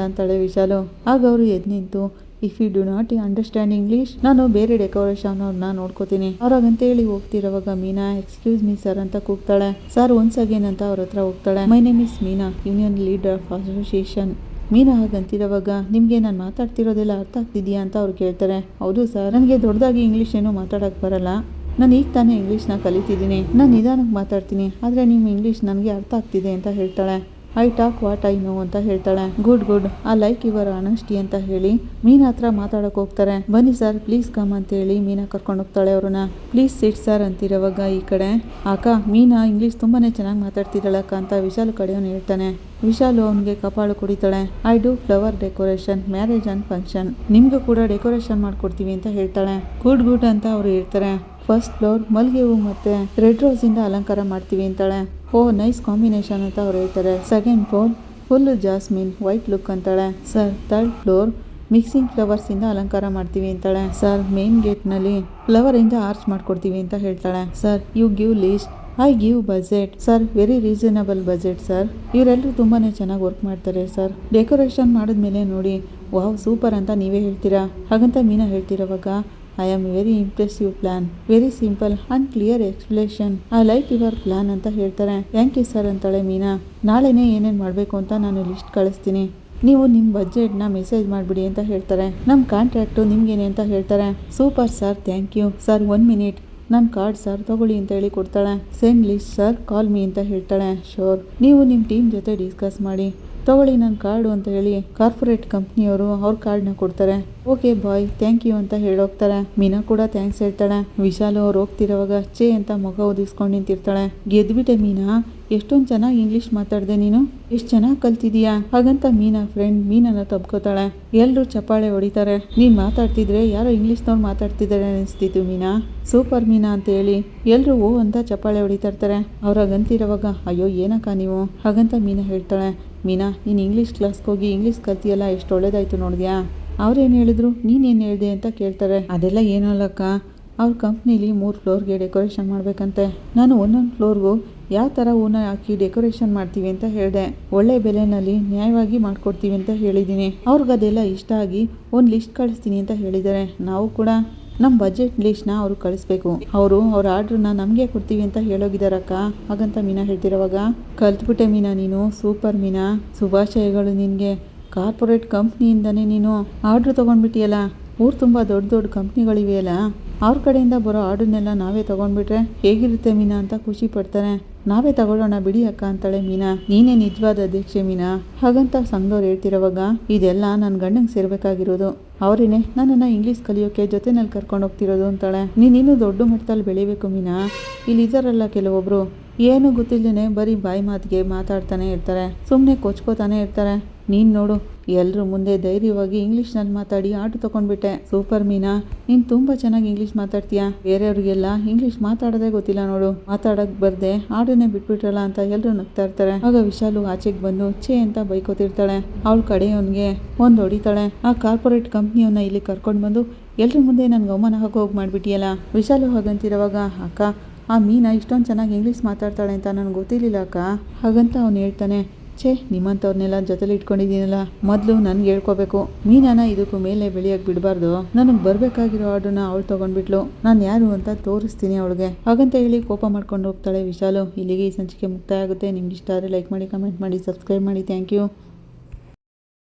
ಅಂತಾಳೆ ವಿಶಾಲು. ಆಗ ಅವರು ಎದ್ದು ನಿಂತು, if you do not understand English, ನಾನು ಬೇರೆ ಡೆಕೋರೇಷನ್ ಅವ್ರನ್ನ ನೋಡ್ಕೋತೀನಿ ಅವ್ರಾಗಂತೇಳಿ ಹೋಗ್ತಿರೋವಾಗ ಮೀನಾ ಎಕ್ಸ್ಕ್ಯೂಸ್ ಮೀ ಸರ್ ಅಂತ ಕೂಗ್ತಾಳೆ. ಸರ್ ಒನ್ಸ್ ಅಗೇನ್ ಅಂತ ಅವ್ರ ಹತ್ರ ಹೋಗ್ತಾಳೆ. My name is Meena, union leader of association. Meena ಹಾಗಂತಿರೋವಾಗ ನಿಮಗೆ ನಾನು ಮಾತಾಡ್ತಿರೋದೆಲ್ಲ ಅರ್ಥ ಆಗ್ತಿದೆಯಾ ಅಂತ ಅವ್ರು ಕೇಳ್ತಾರೆ. ಹೌದು ಸರ್, ನನಗೆ ದೊಡ್ಡದಾಗಿ ಇಂಗ್ಲೀಷ್ ಏನೂ ಮಾತಾಡೋಕ್ಕೆ ಬರಲ್ಲ, ನಾನು ಈಗ ತಾನೇ ಇಂಗ್ಲೀಷ್ನ ಕಲಿತಿದ್ದೀನಿ, ನಾನು ನಿಧಾನಕ್ಕೆ ಮಾತಾಡ್ತೀನಿ, ಆದರೆ ನಿಮ್ಮ ಇಂಗ್ಲೀಷ್ ನನಗೆ ಅರ್ಥ ಆಗ್ತಿದೆ ಅಂತ ಹೇಳ್ತಾಳೆ. I talk what I know ಅಂತ ಹೇಳ್ತಾಳೆ. Good I like your honesty ಅಂತ ಹೇಳಿ ಮೀನಾ ಹತ್ರ ಮಾತಾಡೋಕೆ ಹೋಗ್ತಾರೆ. ಬನ್ನಿ ಸರ್ ಪ್ಲೀಸ್ ಕಮ್ ಅಂತ ಹೇಳಿ ಮೀನಾ ಕರ್ಕೊಂಡು ಹೋಗ್ತಾಳೆ ಅವ್ರನ್ನ. ಪ್ಲೀಸ್ ಸಿಟ್ ಸರ್ ಅಂತಿರೋವಾಗ ಈ ಕಡೆ ಅಕ್ಕ ಮೀನಾ ಇಂಗ್ಲೀಷ್ ತುಂಬಾನೇ ಚೆನ್ನಾಗಿ ಮಾತಾಡ್ತಿದ್ದಾಳಕ್ಕ ಅಂತ ವಿಶಾಲು ಕಡೆಯವನು ಹೇಳ್ತಾನೆ. ವಿಶಾಲು ಅವನಿಗೆ ಕಪಾಳು ಕುಡಿತಾಳೆ. I do flower decoration, marriage and function, ನಿಮ್ಗೂ ಕೂಡ ಡೆಕೋರೇಷನ್ ಮಾಡ್ಕೊಡ್ತೀವಿ ಅಂತ ಹೇಳ್ತಾಳೆ. ಗುಡ್ ಅಂತ ಅವ್ರು ಹೇಳ್ತಾರೆ. 1st ಫ್ಲೋರ್ ಮಲ್ಲಿಗೆ ಹೂ ಮತ್ತೆ ರೆಡ್ ರೋಸಿಂದ ಅಲಂಕಾರ ಮಾಡ್ತೀವಿ ಅಂತಾಳೆ. ಓ ನೈಸ್ ಕಾಂಬಿನೇಷನ್ ಅಂತ ಅವ್ರು ಹೇಳ್ತಾರೆ. 2nd floor full jasmine white look ಅಂತಾಳೆ. Sir 3rd floor mixing flowers ಇಂದ ಅಲಂಕಾರ ಮಾಡ್ತೀವಿ ಅಂತಾಳೆ. ಸರ್ ಮೇನ್ ಗೇಟ್ ನಲ್ಲಿ ಫ್ಲವರ್ ಇಂದ ಆರ್ಚ್ ಮಾಡ್ಕೊಡ್ತೀವಿ ಅಂತ ಹೇಳ್ತಾಳೆ. Sir you give list, I give budget. Sir very reasonable budget sir. ಇವರೆಲ್ಲರೂ ತುಂಬಾನೇ ಚೆನ್ನಾಗಿ ವರ್ಕ್ ಮಾಡ್ತಾರೆ ಸರ್. ಡೆಕೋರೇಷನ್ ಮಾಡಿದ್ಮೇಲೆ ನೋಡಿ ವಾವ್ ಸೂಪರ್ ಅಂತ ನೀವೇ ಹೇಳ್ತೀರಾ ಹಾಗಂತ ಮೀನಾ ಹೇಳ್ತಿರೋವಾಗ I am very impressive plan, very simple and clear explanation, I like your plan ಅಂತ ಹೇಳ್ತಾರೆ. ಥ್ಯಾಂಕ್ ಯು ಸರ್ ಅಂತಾಳೆ ಮೀನಾ. ನಾಳೆನೇ ಏನೇನು ಮಾಡಬೇಕು ಅಂತ ನಾನು ಲಿಸ್ಟ್ ಕಳಿಸ್ತೀನಿ, ನೀವು ನಿಮ್ಮ ಬಜೆಟ್ನ ಮೆಸೇಜ್ ಮಾಡಿಬಿಡಿ ಅಂತ ಹೇಳ್ತಾರೆ. ನಮ್ಮ ಕಾಂಟ್ರಾಕ್ಟು ನಿಮ್ಗೇನೆ ಅಂತ ಹೇಳ್ತಾರೆ. Super sir, thank you sir. 1 minute, ನನ್ನ ಕಾರ್ಡ್ ಸರ್ ತಗೊಳ್ಳಿ ಅಂತ ಹೇಳಿ ಕೊಡ್ತಾಳೆ. Send list sir, call me ಅಂತ ಹೇಳ್ತಾಳೆ. ಶೋರ್, ನೀವು ನಿಮ್ಮ ಟೀಮ್ ಜೊತೆ ಡಿಸ್ಕಸ್ ಮಾಡಿ, ತಗೊಳ್ಳಿ ನನ್ನ ಕಾರ್ಡು ಅಂತ ಹೇಳಿ ಕಾರ್ಪೊರೇಟ್ ಕಂಪ್ನಿಯವರು ಅವ್ರ ಕಾರ್ಡ್ನ ಕೊಡ್ತಾರೆ. ಓಕೆ ಬಾಯ್, ಥ್ಯಾಂಕ್ ಯು ಅಂತ ಹೇಳೋಗ್ತಾರೆ. ಮೀನಾ ಕೂಡ ಥ್ಯಾಂಕ್ಸ್ ಹೇಳ್ತಾಳೆ. ವಿಶಾಲು ಅವ್ರು ಹೋಗ್ತಿರೋವಾಗ ಚೇ ಅಂತ ಮುಖ ಒದಿಸ್ಕೊಂಡು ನಿಂತಿರ್ತಾಳೆ. ಗೆದ್ಬಿಟ್ಟೆ ಮೀನಾ, ಎಷ್ಟೊಂದು ಚೆನ್ನಾಗಿ ಇಂಗ್ಲೀಷ್ ಮಾತಾಡ್ದೆ ನೀನು, ಎಷ್ಟು ಚೆನ್ನಾಗಿ ಕಲ್ತಿದೀಯಾ ಹಾಗಂತ ಮೀನಾ ಫ್ರೆಂಡ್ ಮೀನನ್ನ ತಬ್ಕೋತಾಳೆ. ಎಲ್ಲರೂ ಚಪ್ಪಾಳೆ ಹೊಡಿತಾರೆ. ನೀನು ಮಾತಾಡ್ತಿದ್ರೆ ಯಾರೋ ಇಂಗ್ಲೀಷ್ನವ್ರು ಮಾತಾಡ್ತಿದ್ದಾರೆ ಅನಿಸ್ತಿತ್ತು ಮೀನಾ, ಸೂಪರ್ ಮೀನಾ ಅಂತ ಹೇಳಿ ಎಲ್ಲರೂ ಓ ಅಂತ ಚಪ್ಪಾಳೆ ಹೊಡಿತಾ ಇರ್ತಾರೆ. ಅವ್ರಾಗಂತಿರೋವಾಗ ಅಯ್ಯೋ ಏನಕ್ಕ ನೀವು ಹಾಗಂತ ಮೀನಾ ಹೇಳ್ತಾಳೆ. ಮೀನಾ ನೀನು ಇಂಗ್ಲೀಷ್ ಕ್ಲಾಸ್ಗೆ ಹೋಗಿ ಇಂಗ್ಲೀಷ್ ಕಲ್ತಿಯಲ್ಲ, ಎಷ್ಟು ಒಳ್ಳೇದಾಯ್ತು ನೋಡಿದ್ಯಾ. ಅವ್ರೇನು ಹೇಳಿದ್ರು ನೀನೇನು ಹೇಳಿದೆ ಅಂತ ಕೇಳ್ತಾರೆ. ಅದೆಲ್ಲ ಏನೂ ಅಲ್ಲಕ್ಕ, ಅವ್ರ ಕಂಪ್ನೀಲಿ 3 ಫ್ಲೋರ್ಗೆ ಡೆಕೋರೇಷನ್ ಮಾಡಬೇಕಂತೆ. ನಾನು ಒಂದೊಂದು ಫ್ಲೋರ್ಗೂ ಯಾವ ಥರ ಹೂನ ಹಾಕಿ ಡೆಕೋರೇಷನ್ ಮಾಡ್ತೀವಿ ಅಂತ ಹೇಳಿದೆ. ಒಳ್ಳೆ ಬೆಲೆನಲ್ಲಿ ನ್ಯಾಯವಾಗಿ ಮಾಡಿಕೊಡ್ತೀವಿ ಅಂತ ಹೇಳಿದ್ದೀನಿ. ಅವ್ರಿಗದೆಲ್ಲ ಇಷ್ಟ ಆಗಿ ಒಂದು ಲಿಸ್ಟ್ ಕಳಿಸ್ತೀನಿ ಅಂತ ಹೇಳಿದ್ದಾರೆ. ನಾವು ಕೂಡ ನಮ್ಮ ಬಜೆಟ್ ಲಿಸ್ಟ್ನ ಅವ್ರು ಕಳಿಸ್ಬೇಕು. ಅವ್ರ ಆರ್ಡ್ರನ್ನ ನಮಗೆ ಕೊಡ್ತೀವಿ ಅಂತ ಹೇಳೋಗಿದ್ದಾರಕ್ಕ ಹಾಗಂತ ಮೀನಾ ಹೇಳ್ತಿರೋವಾಗ ಕಲ್ತ್ಬಿಟ್ಟೆ ಮೀನಾ ನೀನು, ಸೂಪರ್ ಮೀನಾ, ಶುಭಾಶಯಗಳು ನಿನಗೆ. ಕಾರ್ಪೊರೇಟ್ ಕಂಪ್ನಿಯಿಂದನೇ ನೀನು ಆರ್ಡ್ರ್ ತೊಗೊಂಡ್ಬಿಟ್ಟಿಯಲ್ಲ. ಊರು ತುಂಬ ದೊಡ್ಡ ಕಂಪ್ನಿಗಳಿವೆಯಲ್ಲ, ಅವ್ರ ಕಡೆಯಿಂದ ಬರೋ ಆರ್ಡರ್ನೆಲ್ಲ ನಾವೇ ತೊಗೊಂಡ್ಬಿಟ್ರೆ ಹೇಗಿರುತ್ತೆ ಮೀನಾ ಅಂತ ಖುಷಿ ಪಡ್ತಾರೆ. ನಾವೇ ತಗೊಳ್ಳೋಣ ಬಿಡಿ ಅಕ್ಕ ಅಂತಾಳೆ ಮೀನಾ. ನೀನೇ ನಿಜವಾದ ಅಧ್ಯಕ್ಷೆ ಮೀನಾ ಹಾಗಂತ ಸಂಘದವ್ರು ಹೇಳ್ತಿರೋವಾಗ ಇದೆಲ್ಲ ನನ್ನ ಗಂಡಂಗೆ ಸೇರ್ಬೇಕಾಗಿರೋದು, ಅವರೇನೆ ನನ್ನನ್ನು ಇಂಗ್ಲೀಷ್ ಕಲಿಯೋಕೆ ಜೊತೆನಲ್ಲಿ ಕರ್ಕೊಂಡು ಹೋಗ್ತಿರೋದು ಅಂತಾಳೆ. ನೀನಿನ್ನೂ ದೊಡ್ಡ ಮಟ್ಟದಲ್ಲಿ ಬೆಳಿಬೇಕು ಮೀನಾ. ಇಲ್ಲಿ ಇದ್ದಾರಲ್ಲ ಕೆಲವೊಬ್ರು ಏನು ಗೊತ್ತಿಲ್ಲದೇನೆ ಬರೀ ಬಾಯಿ ಮಾತಿಗೆ ಮಾತಾಡ್ತಾನೆ ಇರ್ತಾರೆ, ಸುಮ್ಮನೆ ಕೊಚ್ಕೋತಾನೆ ಇರ್ತಾರೆ. ನೀನು ನೋಡು ಎಲ್ಲರೂ ಮುಂದೆ ಧೈರ್ಯವಾಗಿ ಇಂಗ್ಲೀಷ್ನಲ್ಲಿ ಮಾತಾಡಿ ಆರ್ಡರ್ ತೊಗೊಂಡ್ಬಿಟ್ಟೆ. ಸೂಪರ್ ಮೀನಾ, ನೀನು ತುಂಬ ಚೆನ್ನಾಗಿ ಇಂಗ್ಲೀಷ್ ಮಾತಾಡ್ತೀಯಾ. ಬೇರೆಯವ್ರಿಗೆಲ್ಲ ಇಂಗ್ಲೀಷ್ ಮಾತಾಡೋದೇ ಗೊತ್ತಿಲ್ಲ ನೋಡು, ಮಾತಾಡೋಕ್ಕೆ ಬರ್ದೆ ಆರ್ಡರ್ನೇ ಬಿಟ್ಬಿಟ್ರಲ್ಲ ಅಂತ ಎಲ್ಲರೂ ನಗ್ತಾ ಇರ್ತಾರೆ. ಆಗ ವಿಶಾಲು ಆಚೆಗೆ ಬಂದು ಛೇ ಅಂತ ಬೈಕೋತಿರ್ತಾಳೆ. ಅವಳ ಕಡೆಯವನಿಗೆ ಒಂದು ಹೊಡಿತಾಳೆ. ಆ ಕಾರ್ಪೊರೇಟ್ ಕಂಪ್ನಿಯವನ್ನ ಇಲ್ಲಿ ಕರ್ಕೊಂಡು ಬಂದು ಎಲ್ಲರ ಮುಂದೆ ನನಗೆ ಅವಮಾನ ಹೋಗಿ ಮಾಡಿಬಿಟ್ಟಿಯಲ್ಲ. ವಿಶಾಲು ಹಾಗಂತಿರುವಾಗ ಅಕ್ಕ, ಆ ಮೀನಾ ಇಷ್ಟೊಂದು ಚೆನ್ನಾಗಿ ಇಂಗ್ಲೀಷ್ ಮಾತಾಡ್ತಾಳೆ ಅಂತ ನನಗೆ ಗೊತ್ತಿರಲಿಲ್ಲ ಅಕ್ಕ. ಹಾಗಂತ ಅವ್ನು ಹೇಳ್ತಾನೆ, ಛೇ ನಿಮ್ಮಂಥವ್ರನ್ನೆಲ್ಲ ಜೊತೆಲಿ ಇಟ್ಕೊಂಡಿದ್ದೀನಲ್ಲ, ಮೊದಲು ನನಗೆ ಹೇಳ್ಕೋಬೇಕು. ಮೀನಾನ ಇದಕ್ಕೂ ಮೇಲೆ ಬೆಳೆಯೋಕ್ಕೆ ಬಿಡಬಾರ್ದು. ನನಗೆ ಬರಬೇಕಾಗಿರೋ ಆರ್ಡರ್ನ ಅವಳು ತೊಗೊಂಡ್ಬಿಟ್ಲು, ನಾನು ಯಾರು ಅಂತ ತೋರಿಸ್ತೀನಿ ಅವಳಿಗೆ. ಹಾಗಂತ ಹೇಳಿ ಕೋಪ ಮಾಡ್ಕೊಂಡು ಹೋಗ್ತಾಳೆ ವಿಶಾಲು. ಇಲ್ಲಿಗೆ ಈ ಸಂಚಿಕೆ ಮುಕ್ತಾಯ ಆಗುತ್ತೆ. ನಿಮ್ಗೆ ಇಷ್ಟ ಆದರೆ ಲೈಕ್ ಮಾಡಿ, ಕಮೆಂಟ್ ಮಾಡಿ, ಸಬ್ಸ್ಕ್ರೈಬ್ ಮಾಡಿ. Thank you.